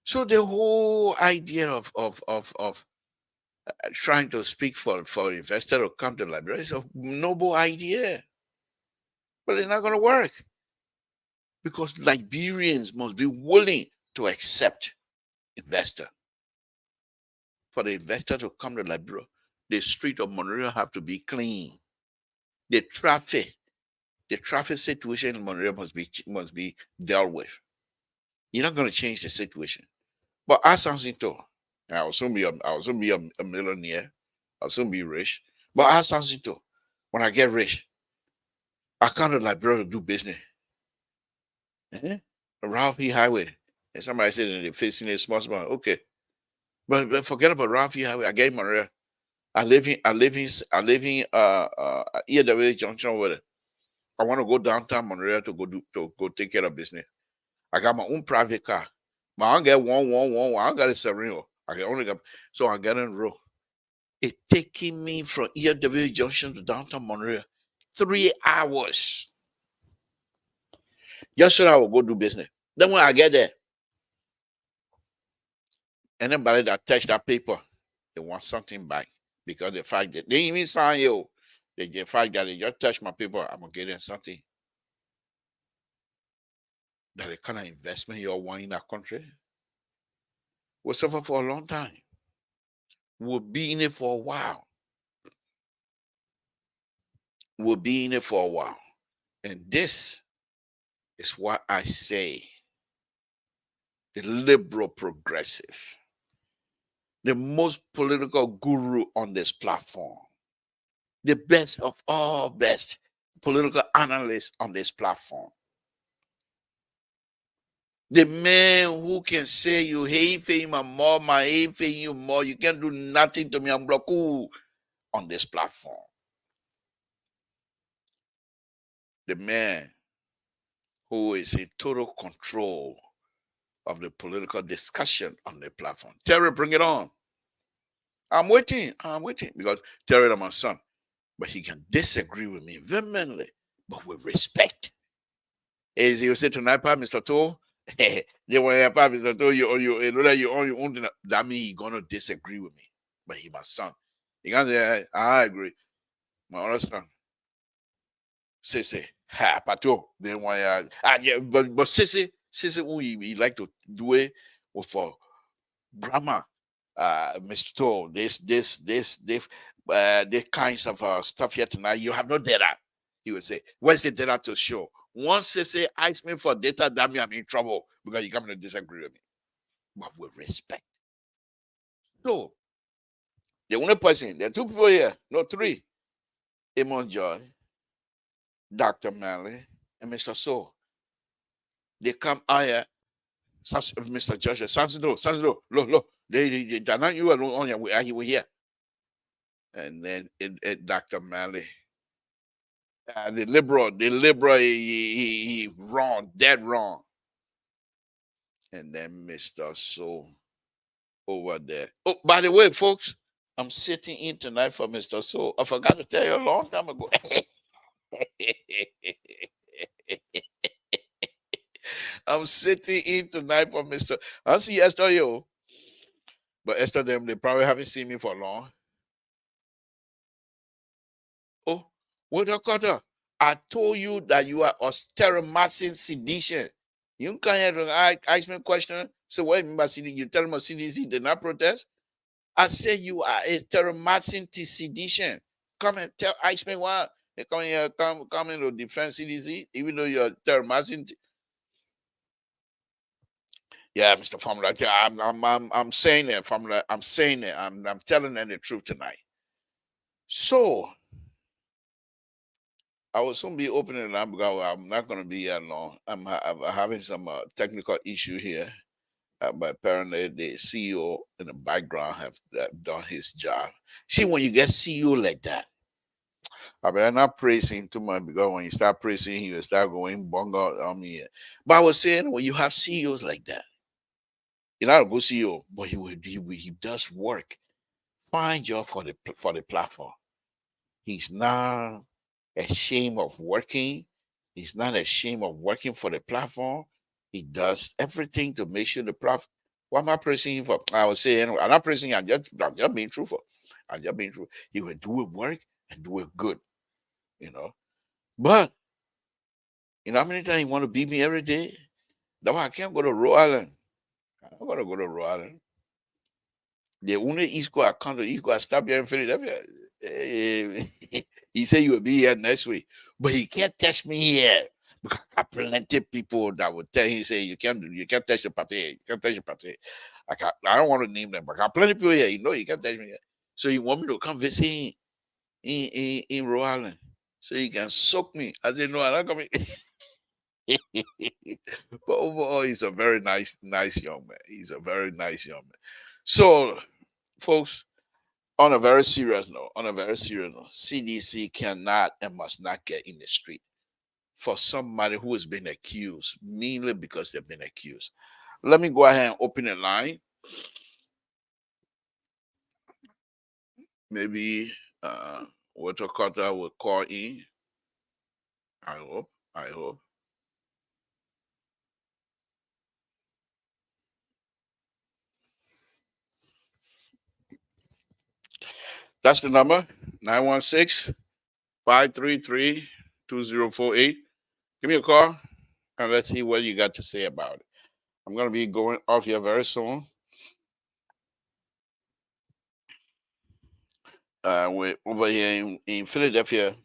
So the whole idea of trying to speak for investor to come to Liberia is a noble idea, but it's not going to work because Liberians must be willing to accept investor. For the investor to come to Liberia, the street of Monrovia have to be clean. The traffic situation in Monrovia must be dealt with. You're not going to change the situation. But as something to, I'll soon be a millionaire. I'll soon be rich. But as something to, when I get rich, I come to Liberia to do business. Ralph E. Highway. And somebody said they're facing a small. Okay. But forget about Ralph E. Highway. I get Monrovia. I live in EW Junction with it. I want to go downtown Monterey to go take care of business. I got my own private car. But I don't get one. I don't got a Sereno. I can only get so I get in row. It taking me from EW Junction to downtown Monterey 3 hours. Just so I will go do business. Then when I get there, anybody that touch that paper, they want something back because the fact that they even sign you, the fact that they just touch my paper, I'm gonna get them something. That the kind of investment you want in that country will suffer for a long time. We'll be in it for a while. We'll be in it for a while. And this is what I say the liberal progressive, the most political guru on this platform, the best of all best political analysts on this platform. The man who can say you hate him more, my hate you more, you can't do nothing to me, I'm blocked on this platform. The man who is in total control of the political discussion on the platform. Terry, bring it on. I'm waiting because Terry is my son, but he can disagree with me vehemently, but with respect. As you say tonight, Mr. Toll, you want Mr. Toll, you know that you own your own. That means he's gonna disagree with me, but he's my son. He can say, I agree. My other son, say, Pato. Then why? Yeah, but say, we like to do it with for grammar. Mr. Toll, this kinds of stuff here tonight. You have no data. He would say, where's the data to show? Once they say, ask me for data, that means I'm in trouble because you're coming to disagree with me. But with respect. So, the only person, there are two people here, no, three. Amon Joy, Dr. Manley, and Mr. So. They come here, Mr. Joshua, Samson, look, they're not you alone on your way here. And then Dr. Manley. The liberal, he wrong, dead wrong. And then Mr. So over there. Oh, by the way, folks, I'm sitting in tonight for Mr. So. I forgot to tell you a long time ago. I'm sitting in tonight for Mr. I see Esther, yo. But Esther, them, they probably haven't seen me for long. Oh, what the cutter? I told you that you are austerity sedition. You can't ask me a question. So what you mean by CDC? You tell me CDC did not protest? I said you are a terrorizing sedition. Come and ask me why they come here, come in to defend CDC, even though you're terrorizing. Yeah, Mr. Formula, I'm saying it, Formula. I'm saying it. I'm telling them the truth tonight. So I will soon be opening it up because I'm not going to be here long. I'm having some technical issue here. But apparently the CEO in the background have done his job. See, when you get CEO like that, I better not praise him too much because when you start praising him, you start going bunga on me. But I was saying, when you have CEOs like that, you're not a good CEO, but he does work. Find job for the platform. He's not ashamed of working. He's not ashamed of working for the platform. He does everything to make sure the platform. What am I praising him for? I was saying, I'm not praising him. I'm just being truthful. I'm just being true. He will do it work and do it good, you know. But you know how many times you want to beat me every day? That's why I can't go to Rhode Island. I'm gonna go to Rhode Island. The only East Coast I come to East Coast, I stop here in Philadelphia. He said you will be here next week, but he can't touch me here because I got plenty of people that would tell him, say you can't touch the papier, you can't touch the papier. I don't want to name them, but I got plenty of people here. You know you can't touch me here. So you want me to come visit him in Rhode Island so you can soak me. I said no, I'm not coming. But overall, he's a very nice young man. He's a very nice young man. So, folks, On a very serious note, CDC cannot and must not get in the street for somebody who has been accused, mainly because they've been accused. Let me go ahead and open a line. Maybe Walter Carter will call in. I hope. I hope. That's the number 916 533 2048. Give me a call and let's see what you got to say about it. I'm going to be going off here very soon. We're over here in Philadelphia,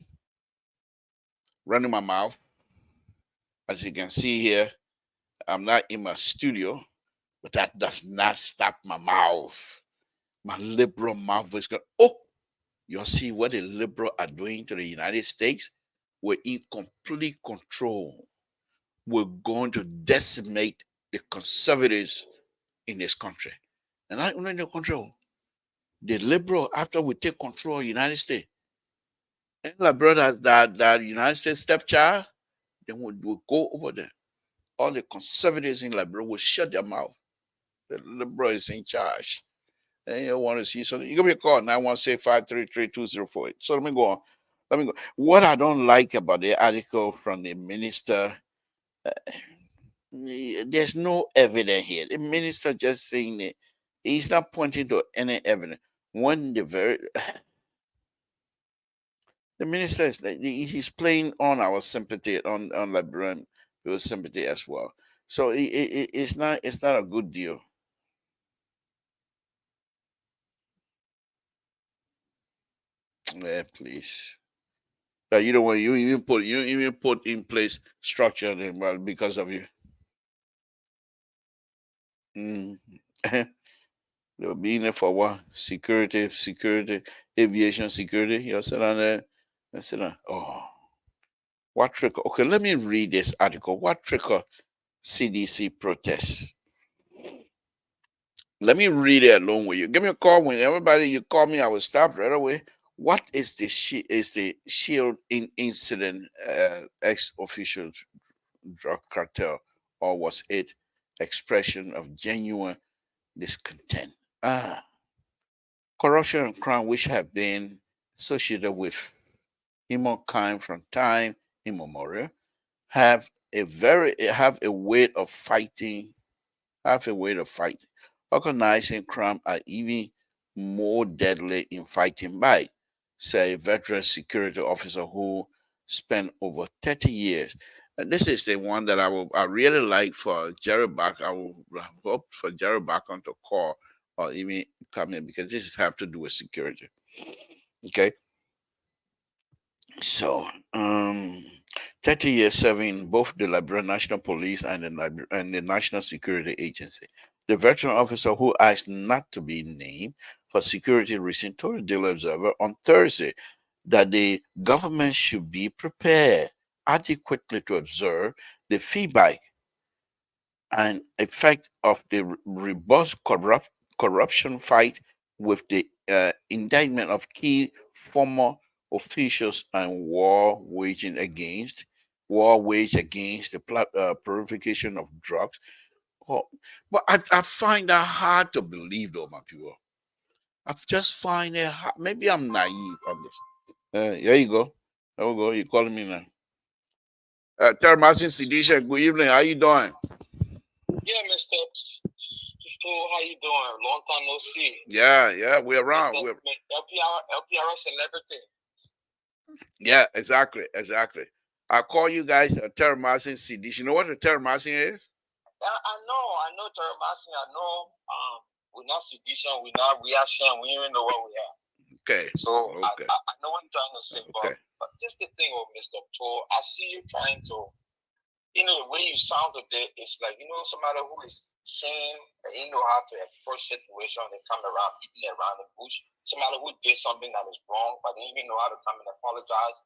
running my mouth. As you can see here, I'm not in my studio, but that does not stop my mouth. My liberal mouth is going, oh, you see what the liberal are doing to the United States? We're in complete control. We're going to decimate the conservatives in this country. And not only the control, the liberal, after we take control of the United States, and like brother that United States stepchild, then we'll go over there. All the conservatives in Liberia will shut their mouth. The liberal is in charge. And you want to see something, you give me a call 916-533-2048. So let me go on. Let me go. What I don't like about the article from the minister, there's no evidence here. The minister just saying it. He's not pointing to any evidence. When the minister is like he's playing on our sympathy, on Liberian people's sympathy as well. So it's not a good deal. Yeah, please. That you don't want you even put in place structure then, well, because of you. Mm. They'll be in there for what? Security, aviation security. You'll sit down there and sit down. Oh, what trick? Okay, let me read this article. What trigger CDC protests? Let me read it along with you. Give me a call when everybody you call me. I will stop right away. What is the Shield incident? Ex official drug cartel, or was it expression of genuine discontent? Corruption and crime, which have been associated with humankind from time immemorial, have have a way of fighting have a way to fight. Organizing crime are even more deadly in fighting back, say a veteran security officer who spent over 30 years. And this is the one that I really like for Jerry Back. I will hope for Jerry Back on to call or even come in because this have to do with security. Okay. So, 30 years serving both the Liberian National Police and the National Security Agency. The veteran officer who asked not to be named for security reasons told the Daily Observer on Thursday that the government should be prepared adequately to observe the feedback and effect of the robust corruption fight with the indictment of key former officials and war waged against the purification of drugs. Oh, but I find that hard to believe, though, my people. I just find it hard. Maybe I'm naive on this. There you go. There we go. You're calling me now. Termasin Sidisha, good evening. How you doing? Yeah, Mr. How you doing? Long time no see. Yeah, we're around. We're LPRS and everything. Yeah, exactly. I call you guys a Termasin Sidisha. You know what a Termasin is? I know Termasin. I know we're not sedition, we're not reaction, we don't even know what we are. Okay. So okay. I know what you're trying to say, okay. But just the thing of Mr. Paul, I see you trying to, the way you sound today, it's like, somebody who is saying that you know how to approach situation, they come around beating around the bush. Somebody who did something that is wrong, but they even know how to come and apologize.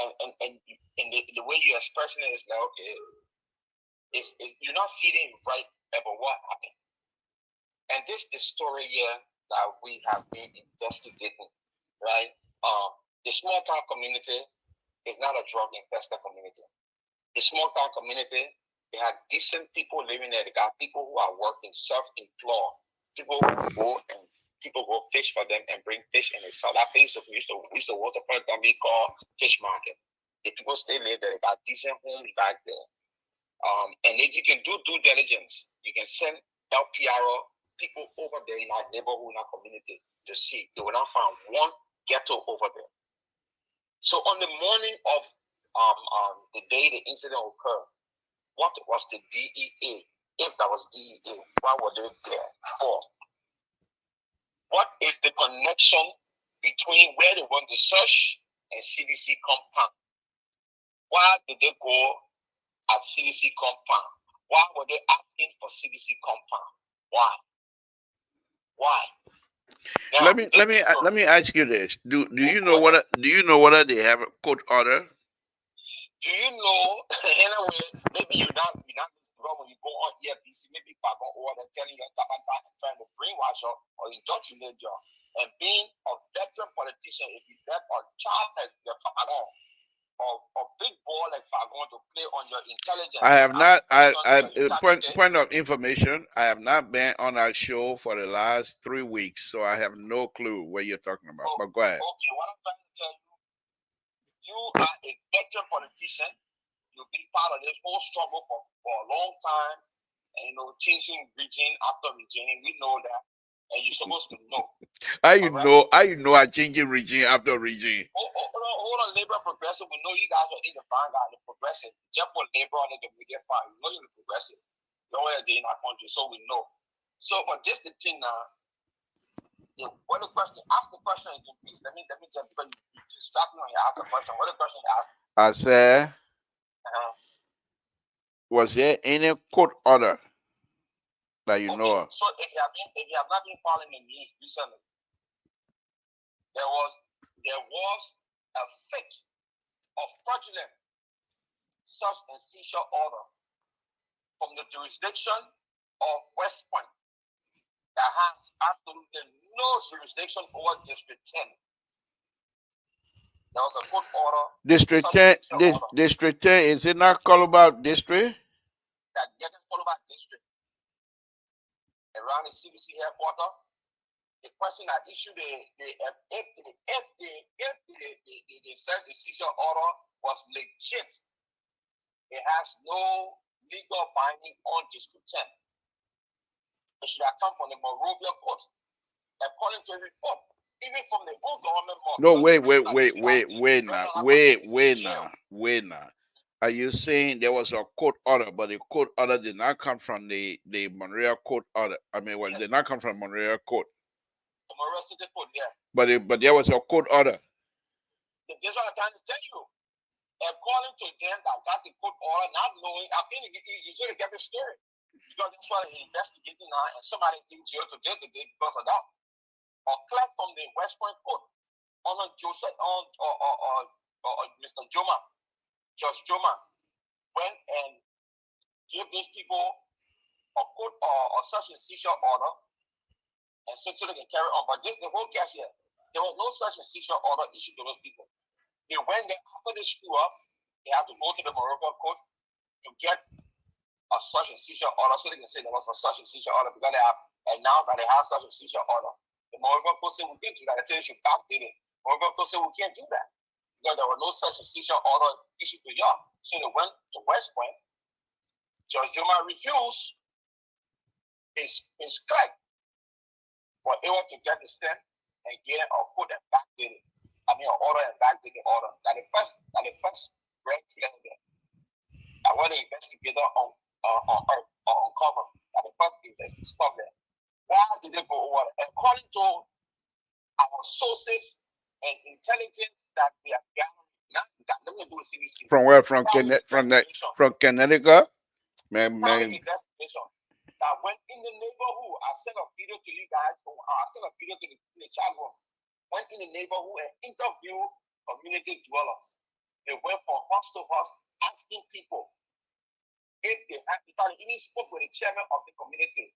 And the way you're expressing it is like, okay, it's you're not feeling right about what happened. And this story here that we have been investigating, right? The small town community is not a drug infested community. The small town community, they have decent people living there. They got people who are working self-employed. People go fish for them and bring fish and they sell. That place we used to water point that we call fish market. The people stay live there. They got decent homes back there. And if you can do due diligence, you can send LPRO people over there in our neighborhood, in our community to see. They will not find one ghetto over there. So on the morning of the day the incident occurred, what was the DEA? If that was DEA, what were they there for? What is the connection between where they want to search and CDC compound? Why did they go at CDC compound? Why were they asking for CDC compound? Why? Now, let me ask you this: Do you know whether they have a court order? Do you know? Anyway, maybe you're not when you go on EFBC, maybe back on order telling you about trying to brainwash you or indoctrinate you. And being a veteran politician, if you let a child as your Fagon or a big boy like Fagon to play on your intelligence. I have not. Point of information. I have not been on our show for the last 3 weeks, so I have no clue what you're talking about. But go ahead. Okay, what I'm trying to tell you, you are a veteran politician. You've been part of this whole struggle for a long time, and changing regime after regime. We know that, and you're supposed to know. How you know I'm changing regime after regime? Hold on, Labor Progressive. We know you guys are in the vanguard, the progressive. Just for Labor on the media fine. We know you're the progressive. Nowhere in our country, so we know. So, but just the thing now. What the question? Ask the question again, please. Let me just because you distract me when you ask the question. What the question you asked? I said, was there any court order that you know of? So if you have not been following the news recently, there was a fake or fraudulent search and seizure order from the jurisdiction of West Point that has absolutely no jurisdiction over District 10. There was a court order. District 10, District 10, is it not Calabar District? That's Calabar District. Around the CDC headquarters, the person that issued the search and seizure order was legit. It has no legal binding on District 10. It should have come from the Monrovia court, according to a report, even from the old government. No, wait now. Are you saying there was a court order, but the court order did not come from the Monrovia court order? I mean, well, it did not come from Monrovia court. The Monrovia City court, yeah. But there was a court order. That's what I'm trying to tell you. According to them that got the court order, not knowing, I think you should get the story. Because that's why they're investigating now, and somebody's in jail today because of that. A clerk from the West Point court, on Joseph, or Mr. Joma, Judge Joma, went and gave these people a court or search and seizure order, and so they can carry on. But the whole case here, there was no search and seizure order issued to those people. They went there after they screw up. They had to go to the Morocco court to get a search and seizure order, so they can say there was a search and seizure order because they have, and now that they have search and seizure order, the Morocco court said we can't do that. They say they should backdate it. Morocco court said we can't do that because there were no search and seizure order issued to y'all. So they went to West Point. Judge Joma refused. His clerk was able to get the stamp and get it or put and backdate it. I mean, order and backdate the order. That the first red flag there. And when the investigator uncover that the first investigator stop there. Why did they go over there? According to our sources and intelligence that we have gathered, from where? From Connecticut? Man. Investigation that went in the neighborhood. I sent a video to you guys. I sent a video to the chat room. Went in the neighborhood and interviewed community dwellers. They went from house to house asking people if they had to. Even spoke with the chairman of the community.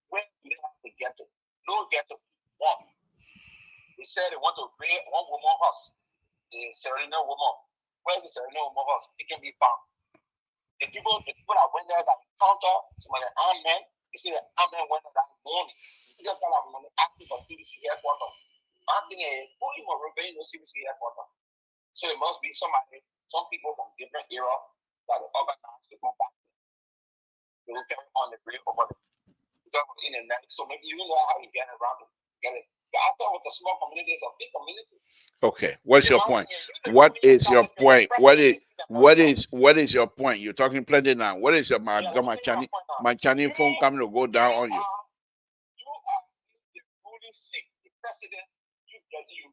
When do they have to get to? No ghetto. One, they said they want to raid one woman house, the Serena woman. Where's the Serena woman house? It can be found. The people that went there that encounter some of the armed men, you see the armed men went there that morning. You just got to active for CDC headquarters. I think who even rebelling no CDC headquarters. So it must be somebody, some people from different era that are organized to go back. They will carry on the grave over the in the night. So maybe you know how you get around it. Get it. I thought it was a small community, it's a big community. Okay, what's your point? What is your point? What is your point? You're talking plenty now. What is your Manchani phone coming to go down on you? You are the ruling seat, the president. You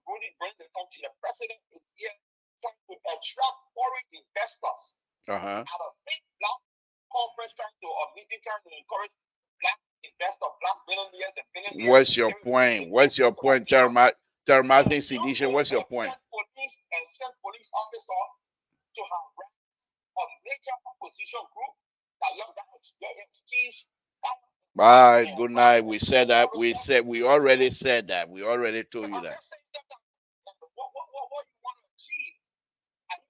really bring the country. The president is here trying to attract foreign investors. At a big black conference, trying to encourage black investors, black billionaires and billionaires. What's your point? What's your point? Terminating sedition. What's your point? Send police officer to harass a major opposition group that your guys exchange. Bye. Good night. We said that. We already said that. We already told you that. What you want to achieve? Are you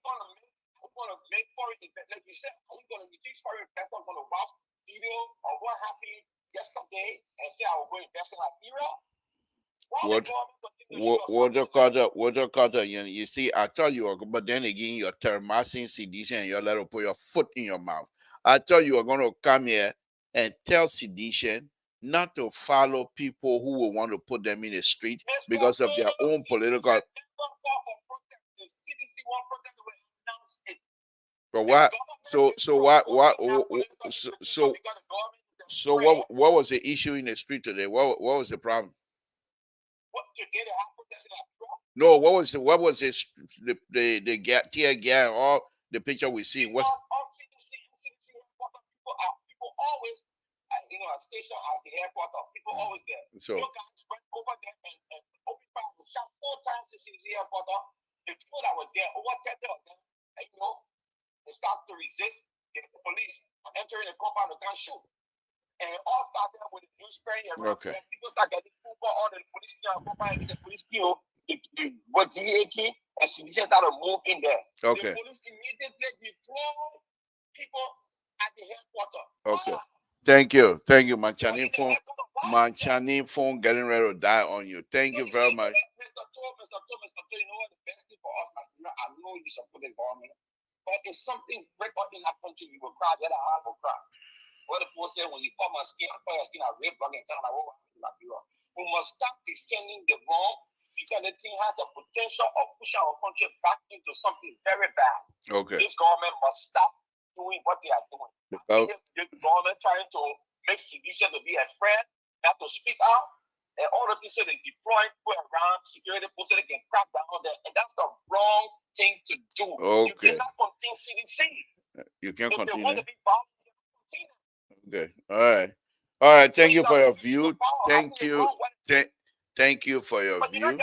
going to make foreign investors? Like you said, are you going to these foreign investors going to watch video of what happened yesterday and say I will go invest in Liberia? What Carter, you see, I tell you, but then again, you're terminating sedition and you're letting put your foot in your mouth. I tell you, are going to come here and tell sedition not to follow people who will want to put them in the street because of their own political. But what? So what was the issue in the street today? What was the problem? No, what was this, the tear gas and all the picture we see? What? People always, a station at the airport. People always there. So your guys went over there and open fire and shot 4 times to CDC airport. The people that were there, over 10 of them, they start to resist. The police entering the compound and can't shoot. And it all started with the news spray. Okay. And people start getting pulled by all the police the police what DAK and CDC started to move in there. Okay. The police immediately deployed people at the headquarters. Okay. Thank you, Manchani phone. Manchani phone getting ready to die on you. Thank you very much. Mr. Tour, you know what the best thing for us? I know you support the government, but if something break up in that country, you will cry. The other hand will cry. What the poor say when you call my skin, I call your skin a red bug and kind of we must stop defending the wrong because the thing has a potential of pushing our country back into something very bad. Okay. This government must stop doing what they are doing. The government trying to make sedition to be a friend, not to speak out, and all the things so they deploy people around security forces so they can crack down on that, and that's the wrong thing to do. Okay. You cannot continue CDC. You can't continue. If they want to be violent, you can continue. Okay. All right. Thank you for your view. Thank you. Thank you for your view.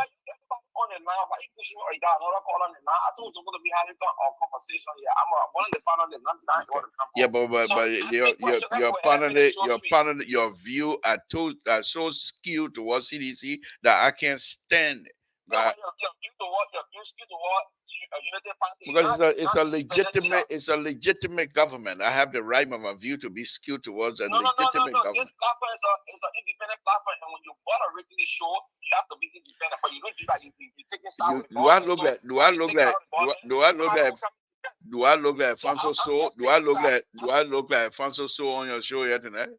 On the line, but you or you got another call on the line. I told you to be having a conversation here. I'm one of the panel is not yeah, but your view are so skewed towards CDC that I can't stand it. Because it's a legitimate government. I have the right of my view to be skewed towards a legitimate government. This platform is an independent platform, and when you want to written the show, you have to be independent. But you don't do that. You take it side. Do I look like Alfonso So? Do I look like Alfonso So on your show here tonight?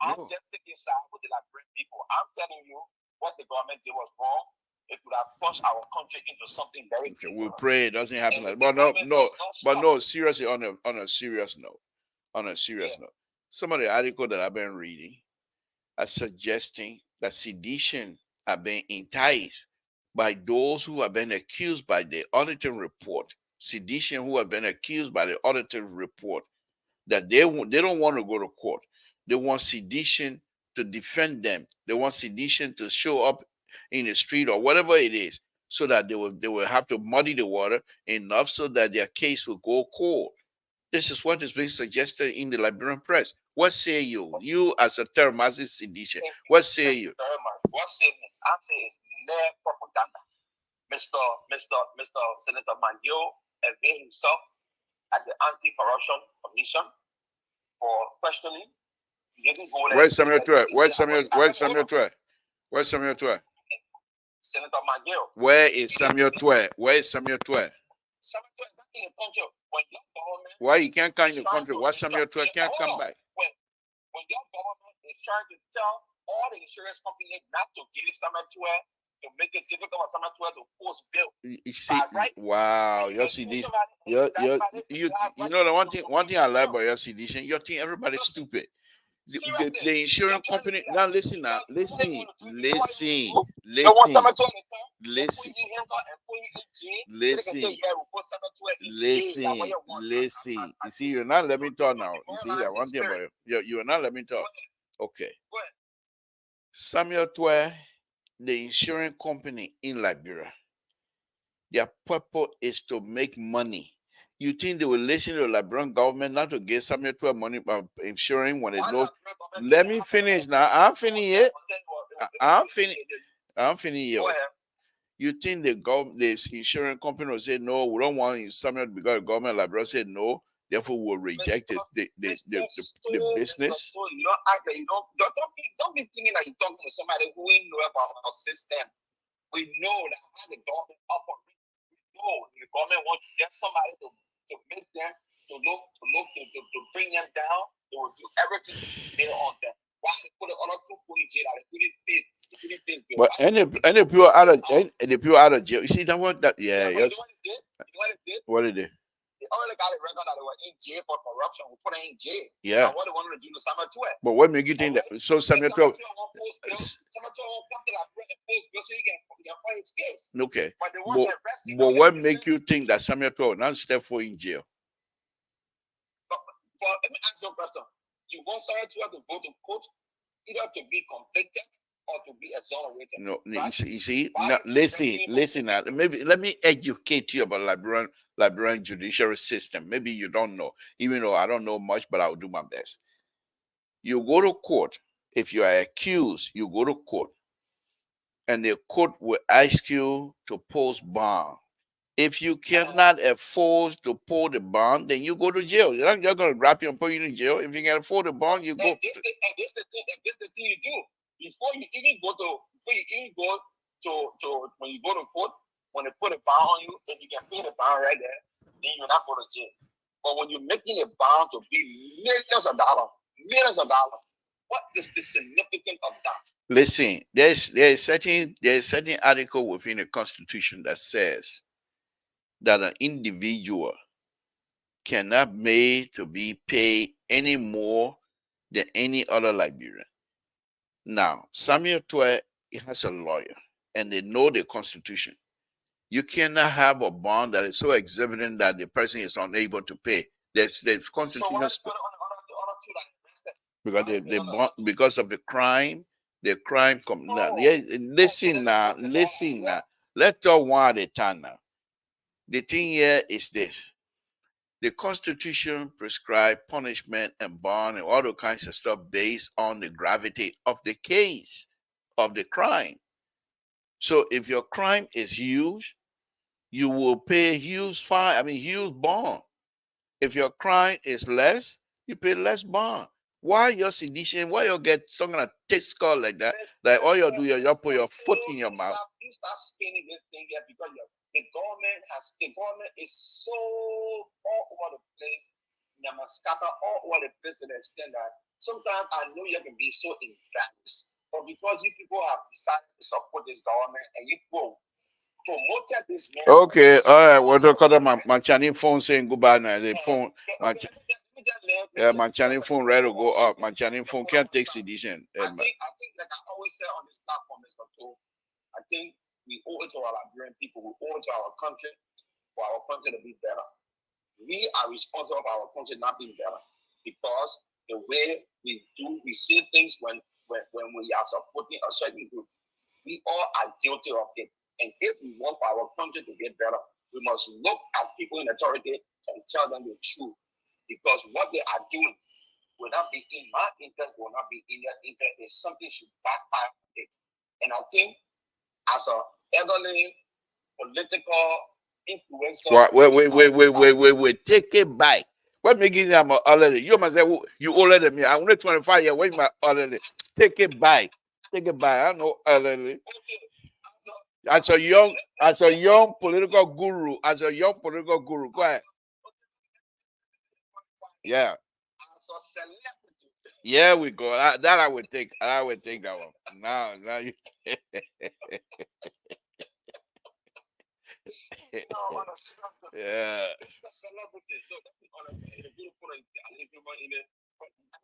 I'm just taking side with the Liberian people. I'm telling you what the government did was wrong. It would have pushed our country into something very okay, we'll pray it doesn't happen like that. But no, seriously, on a serious note, some of the articles that I've been reading are suggesting that sedition have been enticed by those who have been accused by the auditing report, sedition who have been accused by the auditing report, that they don't want to go to court. They want sedition to defend them. They want sedition to show up in the street or whatever it is, so that they will have to muddy the water enough so that their case will go cold. This is what is being suggested in the Liberian press. What say you? You as a thermostat sedition. What say you? What say me? Answer is mere propaganda. Mr. Senator Mandio availed himself at the Anti-Corruption Commission for questioning. He didn't go there. Where's Samuel Twe? Where's Samuel Twe? Where's Samuel Twe? Senator Mandio. Where is Samuel Twe? Where is Samuel Twe? Samuel Twe is back in the country. When your government, why he can't come in the country? Why Samuel Twe can't come back? When your government is trying to tell all the insurance companies not to give Samuel Twe, to make it difficult for Samuel Twe to post bill. You see, wow, you see this. You know the one thing I like about your sedition, you think everybody's stupid. The insurance company now listen. You see, you're not letting me talk now. You see that one thing about you. You're not letting me talk. Okay. Samuel Twe, the insurance company in Liberia, their purpose is to make money. You think they will listen to the Liberian government not to give Samuel Twe money by insuring when they know? Let me finish now. I'm finished. I'm finished. You think the insurance company will say no? We don't want Samuel because the government of Liberia said no. Therefore, will reject the business. Don't be thinking that you're talking to somebody who ain't know about our system. We know that how the government operates. We know the government wants to get somebody to make them to bring them down. They will do everything to bail on them. Why they put the other two people in jail? They couldn't pay. But any people out of jail. You see that one? That yeah. You know what it did? What did they? They already got a record that they were in jail for corruption. We put them in jail. Yeah. And what they wanted to do to Samuel Twe. But what make you think that? So Samuel Twe. Samuel Twe won't come to that post bill so he can fight his case. Okay. But they want to arrest him. But what make you think that Samuel Twe will not step for in jail? But let me ask you a question. You want Samuel Twe to go to court either to be convicted or to be exonerated? No, right? you see. Now, listen. Now, maybe let me educate you about Liberian judiciary system. Maybe you don't know, even though I don't know much, but I'll do my best. You go to court. If you are accused, you go to court, and the court will ask you to post bond. If you cannot afford to pay the bond, then you go to jail. You're not going to grab you and put you in jail. If you can afford the bond, you go. This the thing you do. Before you even go to when you go to court, when they put a bond on you, if you can pay the bond right there, then you're not going to jail. But when you're making a bond to be millions of dollars, what is the significance of that? Listen, there's a certain article within the Constitution that says that an individual cannot made to be paid any more than any other Liberian. Now, Samuel Twe has a lawyer, and they know the Constitution. You cannot have a bond that is so exorbitant that the person is unable to pay. There's Constitution. So because of the crime. The crime listen now. Let's talk one at a time now. The thing here is this. The Constitution prescribes punishment and bond and all the kinds of stuff based on the gravity of the case of the crime. So if your crime is huge, you will pay a huge fine, huge bond. If your crime is less, you pay less bond. Why your sedition? Why you get some kind of thick skull like that? Like all you do, you put your foot in your mouth. You start spinning this thing here because the government is so all over the place. They must scatter all over the place to the extent that sometimes I know you can be so embarrassed, but because you people have decided to support this government and you people promoted this man. Okay, all right. We're talking about my Chinese phone saying goodbye now. The phone, my Chinese phone ready to go up. My Chinese phone can't take sedition. I think like I always say on this platform, Mr. Tool, I think we owe it to our Liberian people, we owe it to our country for our country to be better. We are responsible for our country not being better because the way we say things when we are supporting a certain group, we all are guilty of it. And if we want our country to get better, we must look at people in authority and tell them the truth. Because what they are doing will not be in my interest, will not be in your interest. It's something should backfire it. And I think as a elderly political influencer. Wait. Take it back. What making I'm elderly? You must say you older than me. I'm only 25 years. Wait, my elderly. Take it back. Take it back. I know elderly. As a young political guru, go ahead. Yeah. Yeah, we go. That I would take. I would take that one. Now you. Yeah. It's a celebrity. So that's a beautiful I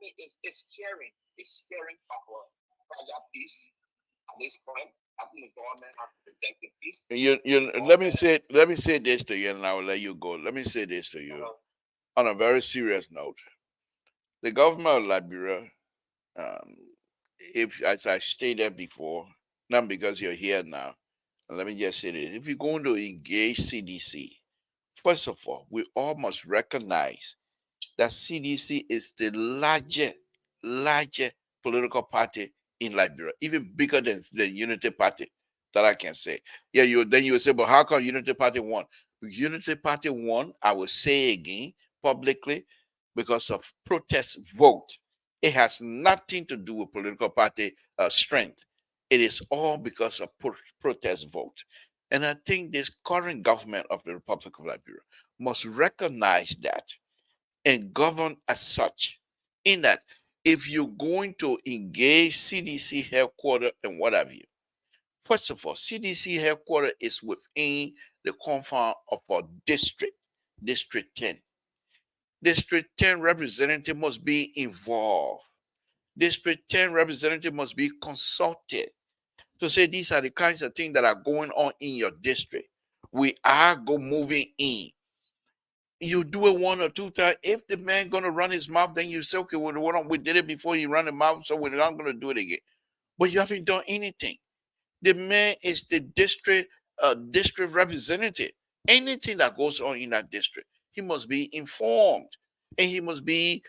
mean, it's scaring. It's scaring our fragile peace at this point. I think the government has to protect the peace. Let me say this to you, and I will let you go. Let me say this to you on a very serious note. The government of Liberia, um, if as I stated before, not because you're here now, and let me just say this: if you're going to engage CDC, first of all, we all must recognize that CDC is the largest political party in Liberia, even bigger than the Unity Party. That I can say. Yeah, you will say, but how come Unity Party won? Unity Party won, I will say again publicly, because of protest vote. It has nothing to do with political party strength. It is all because of protest vote. And I think this current government of the Republic of Liberia must recognize that and govern as such. In that, if you're going to engage CDC headquarters and what have you, first of all, CDC headquarters is within the confine of a district, District 10. District 10 representative must be involved. District 10 representative must be consulted to say these are the kinds of things that are going on in your district. We are moving in. You do it one or two times. If the man gonna run his mouth, then you say, okay, well, we did it before he ran his mouth, so we're not gonna do it again. But you haven't done anything. The man is the district representative. Anything that goes on in that district, he must be informed, and he must be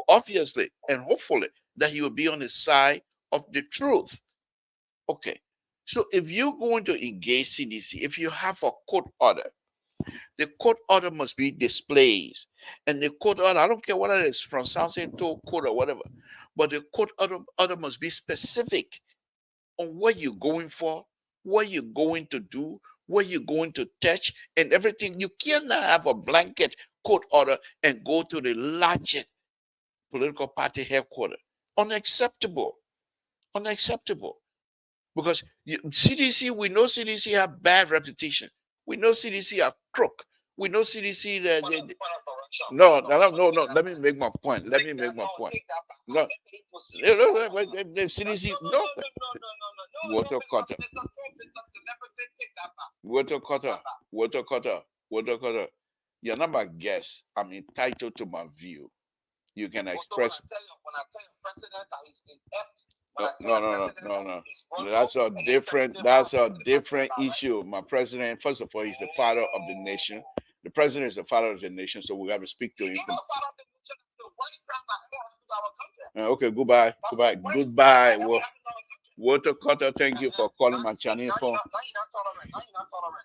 obviously and hopefully that he will be on the side of the truth. Okay, so if you're going to engage CDC, if you have a court order, the court order must be displayed. And the court order, I don't care whether it's from Samson to court or whatever, but the court order must be specific on what you're going for, what you're going to do, what you're going to touch, and everything. You cannot have a blanket court order and go to the largest political party headquarters. Unacceptable. Unacceptable. Because CDC, we know CDC have bad reputation. We know CDC are crook. We know CDC that no. Let me make my point. No, the CDC no. Water cutter. You're not my guest. I'm entitled to my view. You can express. When I tell you president that he's inept. No. That's a different issue. My president, first of all, he's the father of the nation. The president is the father of the nation, so we have to speak to him. Okay, goodbye. Water cutter, thank you for calling my Chinese phone.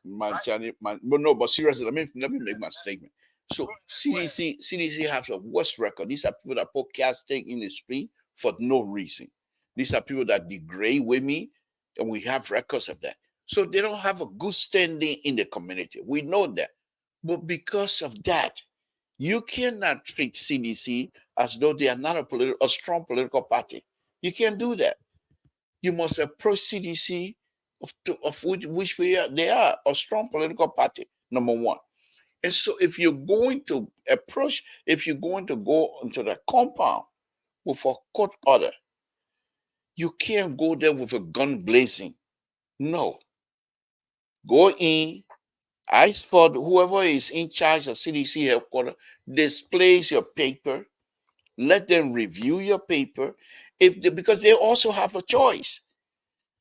But seriously, let me make my statement. So CDC has a worst record. These are people that put casting in the street for no reason. These are people that degrade with me, and we have records of that. So they don't have a good standing in the community. We know that. But because of that, you cannot treat CDC as though they are not a strong political party. You can't do that. You must approach CDC of which they are a strong political party, number one. And so if you're going to go into the compound with a court order, you can't go there with a gun blazing. No. Go in, ask for whoever is in charge of CDC headquarters, displays your paper, let them review your paper. Because they also have a choice.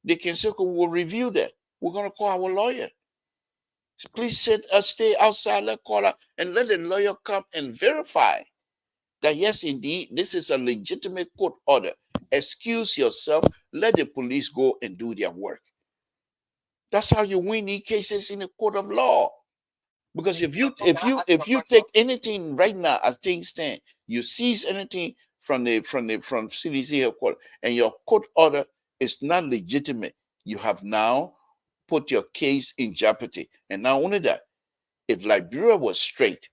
They can say, we'll review that. We're going to call our lawyer. Please stay outside the court and let the lawyer come and verify that yes, indeed, this is a legitimate court order. Excuse yourself, let the police go and do their work. That's how you win these cases in the court of law. Because if you take anything right now as things stand, you seize anything from CDC headquarters, and your court order is not legitimate, you have now put your case in jeopardy. And not only that, if Liberia was straight,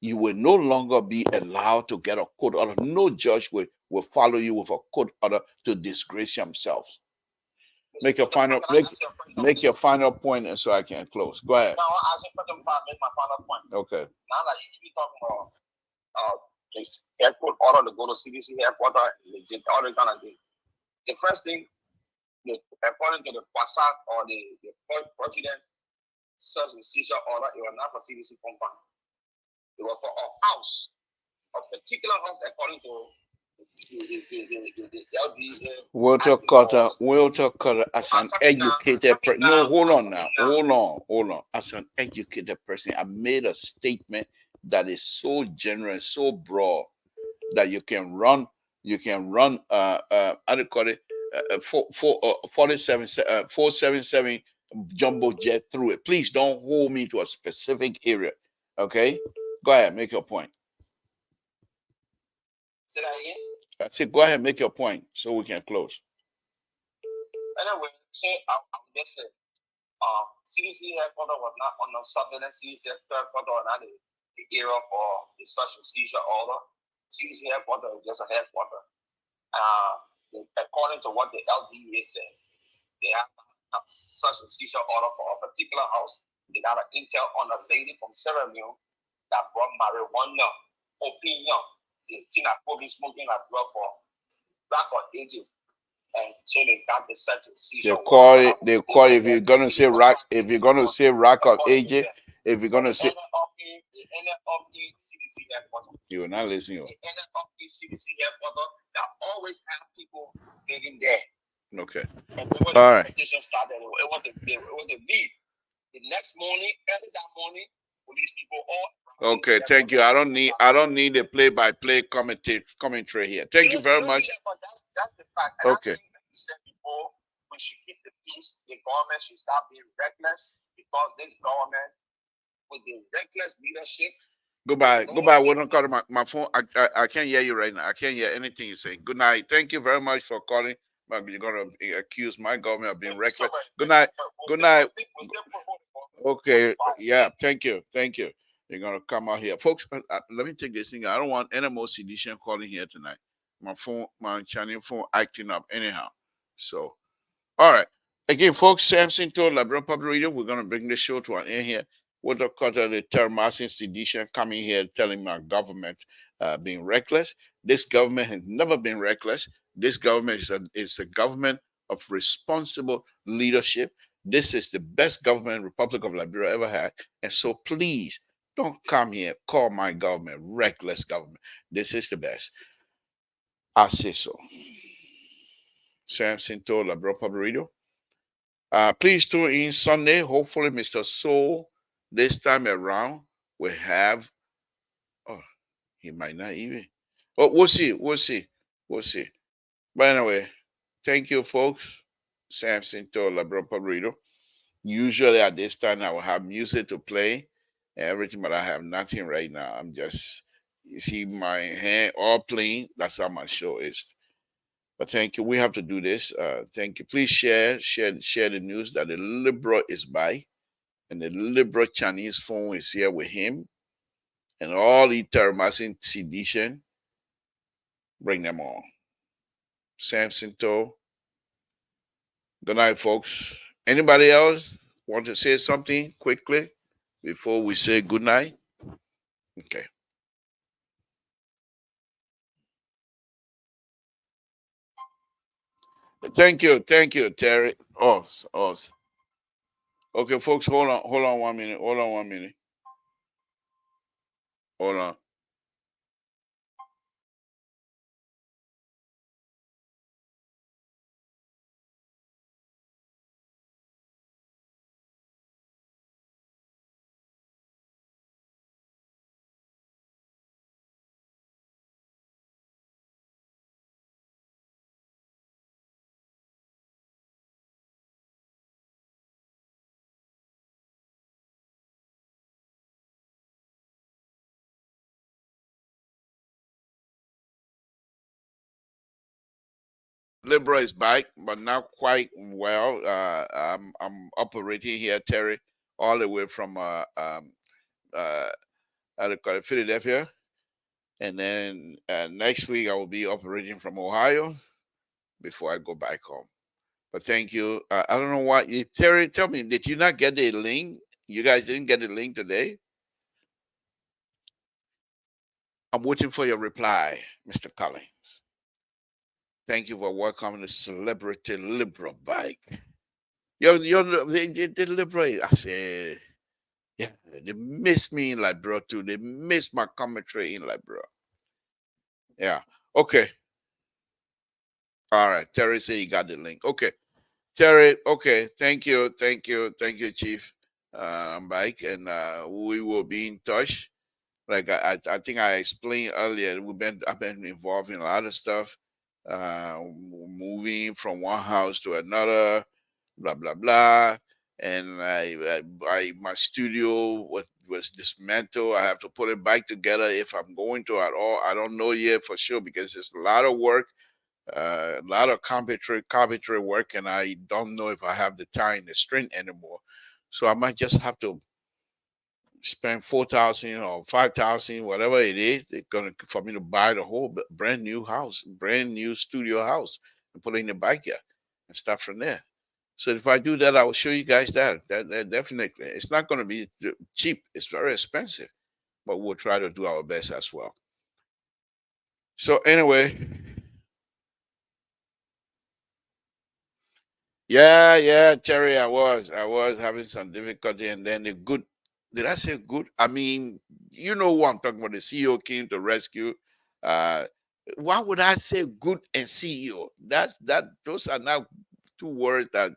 you will no longer be allowed to get a court order. No judge will follow you with a court order to disgrace themselves. Make your final point, and so I can close. Go ahead. Now, I ask you make my final point. Okay. Now that you talking about the airport order to go to CDC headquarters, legit order kind of thing. The first thing, according to the PASAC or the president search and seizure order, it was not for CDC compound. It was for a house, a particular house, according to the LD. Walter Carter, as an educated person. No, hold on now. Hold on. As an educated person, I made a statement that is so generous, so broad that you can run. How do you call it? 477 jumbo jet through it. Please don't hold me to a specific area. Okay, go ahead, make your point. Say that again. That's it. Go ahead, make your point so we can close. Anyway, I'm just saying, CDC headquarters was not on the surveillance. CDC headquarters was not the area for the search and seizure order. CDC headquarters is just a headquarters. According to what the LDA said, they have a search and seizure order for a particular house. They got an intel on a lady from Sierra Leone that brought marijuana, opium, the thing that probably smoking like drug for black or ages. And so they got the search and seizure. They call it. If you're gonna say rock, if you're gonna say rock of ages, if you're gonna say. You are not listening. The NFP CDC headquarters that always have people living there. Okay. And when the petition started, it was the lead. The next morning, early that morning, police people all. Okay, thank you. I don't need a play-by-play commentary here. Thank you very much. That's the fact. And okay. I think that you said before, we should keep the peace. The government should stop being reckless, because this government, with the reckless leadership. Goodbye. We're not calling my phone. I can't hear you right now. I can't hear anything you're saying. Good night. Thank you very much for calling. You're gonna accuse my government of being reckless. Good night. Good night. Okay. Yeah. Thank you. You're gonna come out here, folks. Let me take this thing. I don't want any more sedition calling here tonight. My channel phone acting up anyhow. So, all right. Again, folks, Samson told Liberia Public Radio, we're gonna bring the show to an end here. What the quarter the termassing sedition coming here telling my government being reckless. This government has never been reckless. This government is a government of responsible leadership. This is the best government Republic of Liberia ever had. And so please don't come here, call my government reckless government. This is the best. I say so. Samson told Liberia Public Radio. Please tune in Sunday. Hopefully, Mr. Soul this time around will have. Oh, he might not even. Oh, we'll see. But anyway, thank you, folks. Samson told Liberia Public Radio. Usually at this time I will have music to play and everything, but I have nothing right now. I'm just, you see my hand all playing. That's how my show is. But thank you. We have to do this. Thank you. Please share the news that the liberal is by, and the liberal Chinese phone is here with him, and all the termassing sedition. Bring them on. Samson To. Good night, folks. Anybody else want to say something quickly before we say good night? Okay. Thank you, Terry. Oh. Okay, folks, hold on 1 minute. Hold on. Libra is back, but not quite well. I'm operating here, Terry, all the way from uh, how to call it, Philadelphia, and then next week I will be operating from Ohio before I go back home. But thank you. I don't know why. Terry, tell me, did you not get the link? You guys didn't get the link today? I'm waiting for your reply, Mr. Collins. Thank you for welcoming the celebrity liberal bike. They liberate. I said, yeah, they miss me in Libra too. They miss my commentary in Libra. Yeah. Okay. All right. Terry said he got the link. Okay. Terry, okay. Thank you. Thank you. Thank you, Chief. I'm back and we will be in touch. Like I think I explained earlier, I've been involved in a lot of stuff, moving from one house to another, blah blah blah, and my studio was dismantled. I have to put it back together if I'm going to at all. I don't know yet for sure because it's a lot of work, a lot of carpentry work, and I don't know if I have the time, the strength anymore. So I might just have to spend 4,000 or 5,000, whatever it is, it's gonna for me to buy the whole brand new house, brand new studio house, and put it in the backyard and start from there. So if I do that, I will show you guys that definitely. It's not going to be cheap. It's very expensive, but we'll try to do our best as well. So anyway, yeah, Terry, I was having some difficulty, and then the good. Did I say good? I mean, you know what I'm talking about. The CEO came to rescue. Uh, why would I say good and CEO? Those are not two words that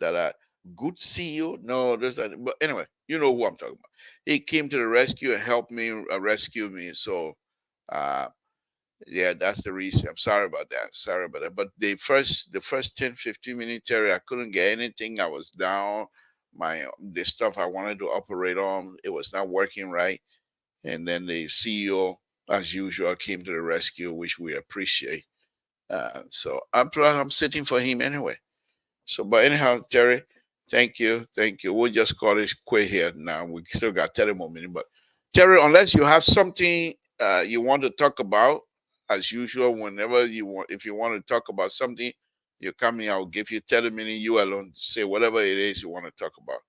are good CEO. No, there's that. But anyway, you know who I'm talking about. He came to the rescue and helped me rescue me. So, uh, yeah, that's the reason. I'm sorry about that. Sorry about that. But the first 10, 15 minutes, Terry, I couldn't get anything. I was down. The stuff I wanted to operate on, it was not working right. And then the CEO, as usual, came to the rescue, which we appreciate. So I'm sitting for him anyway. So, but anyhow, Terry, thank you, thank you. We'll just call it quit here now. We still got 30 more minutes, but Terry, unless you have something you want to talk about, as usual, whenever you want, if you want to talk about something, you come in. I'll give you 30 minutes. You alone say whatever it is you want to talk about.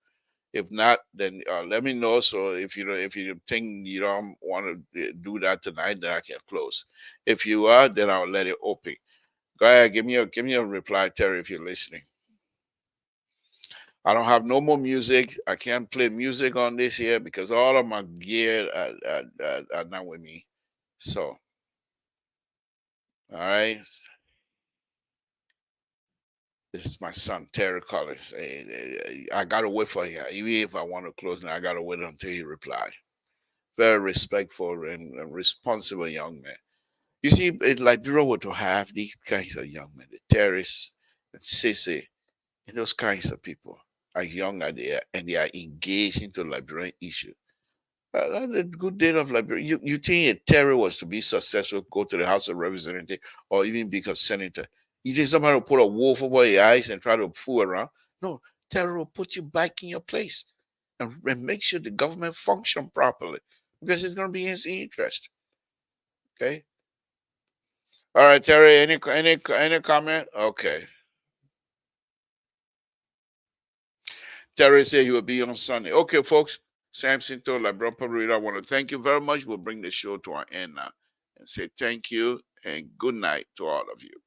If not, then let me know. So if you think you don't want to do that tonight, then I can close. If you are, then I'll let it open. Go ahead, give me a reply, Terry, if you're listening. I don't have no more music. I can't play music on this here because all of my gear are not with me. So, all right. This is my son, Terry Collins. I got to wait for him. Even if I want to close now, I got to wait until he reply. Very respectful and responsible young man. You see, it's like Bureau to have these kinds of young men, the terrorists, and Sissy, and those kinds of people are young as they are, and they are engaged into Liberian issues. That's a good day of Liberia. You think a terror was to be successful, go to the House of Representatives or even become senator? You think somebody will put a wolf over your eyes and try to fool around? No, terror will put you back in your place and make sure the government function properly because it's going to be in his interest. Okay. All right, Terry. Any comment? Okay. Terry said he will be on Sunday. Okay, folks. Samson told LeBron Pabrito, I want to thank you very much. We'll bring the show to our end now and say thank you and good night to all of you.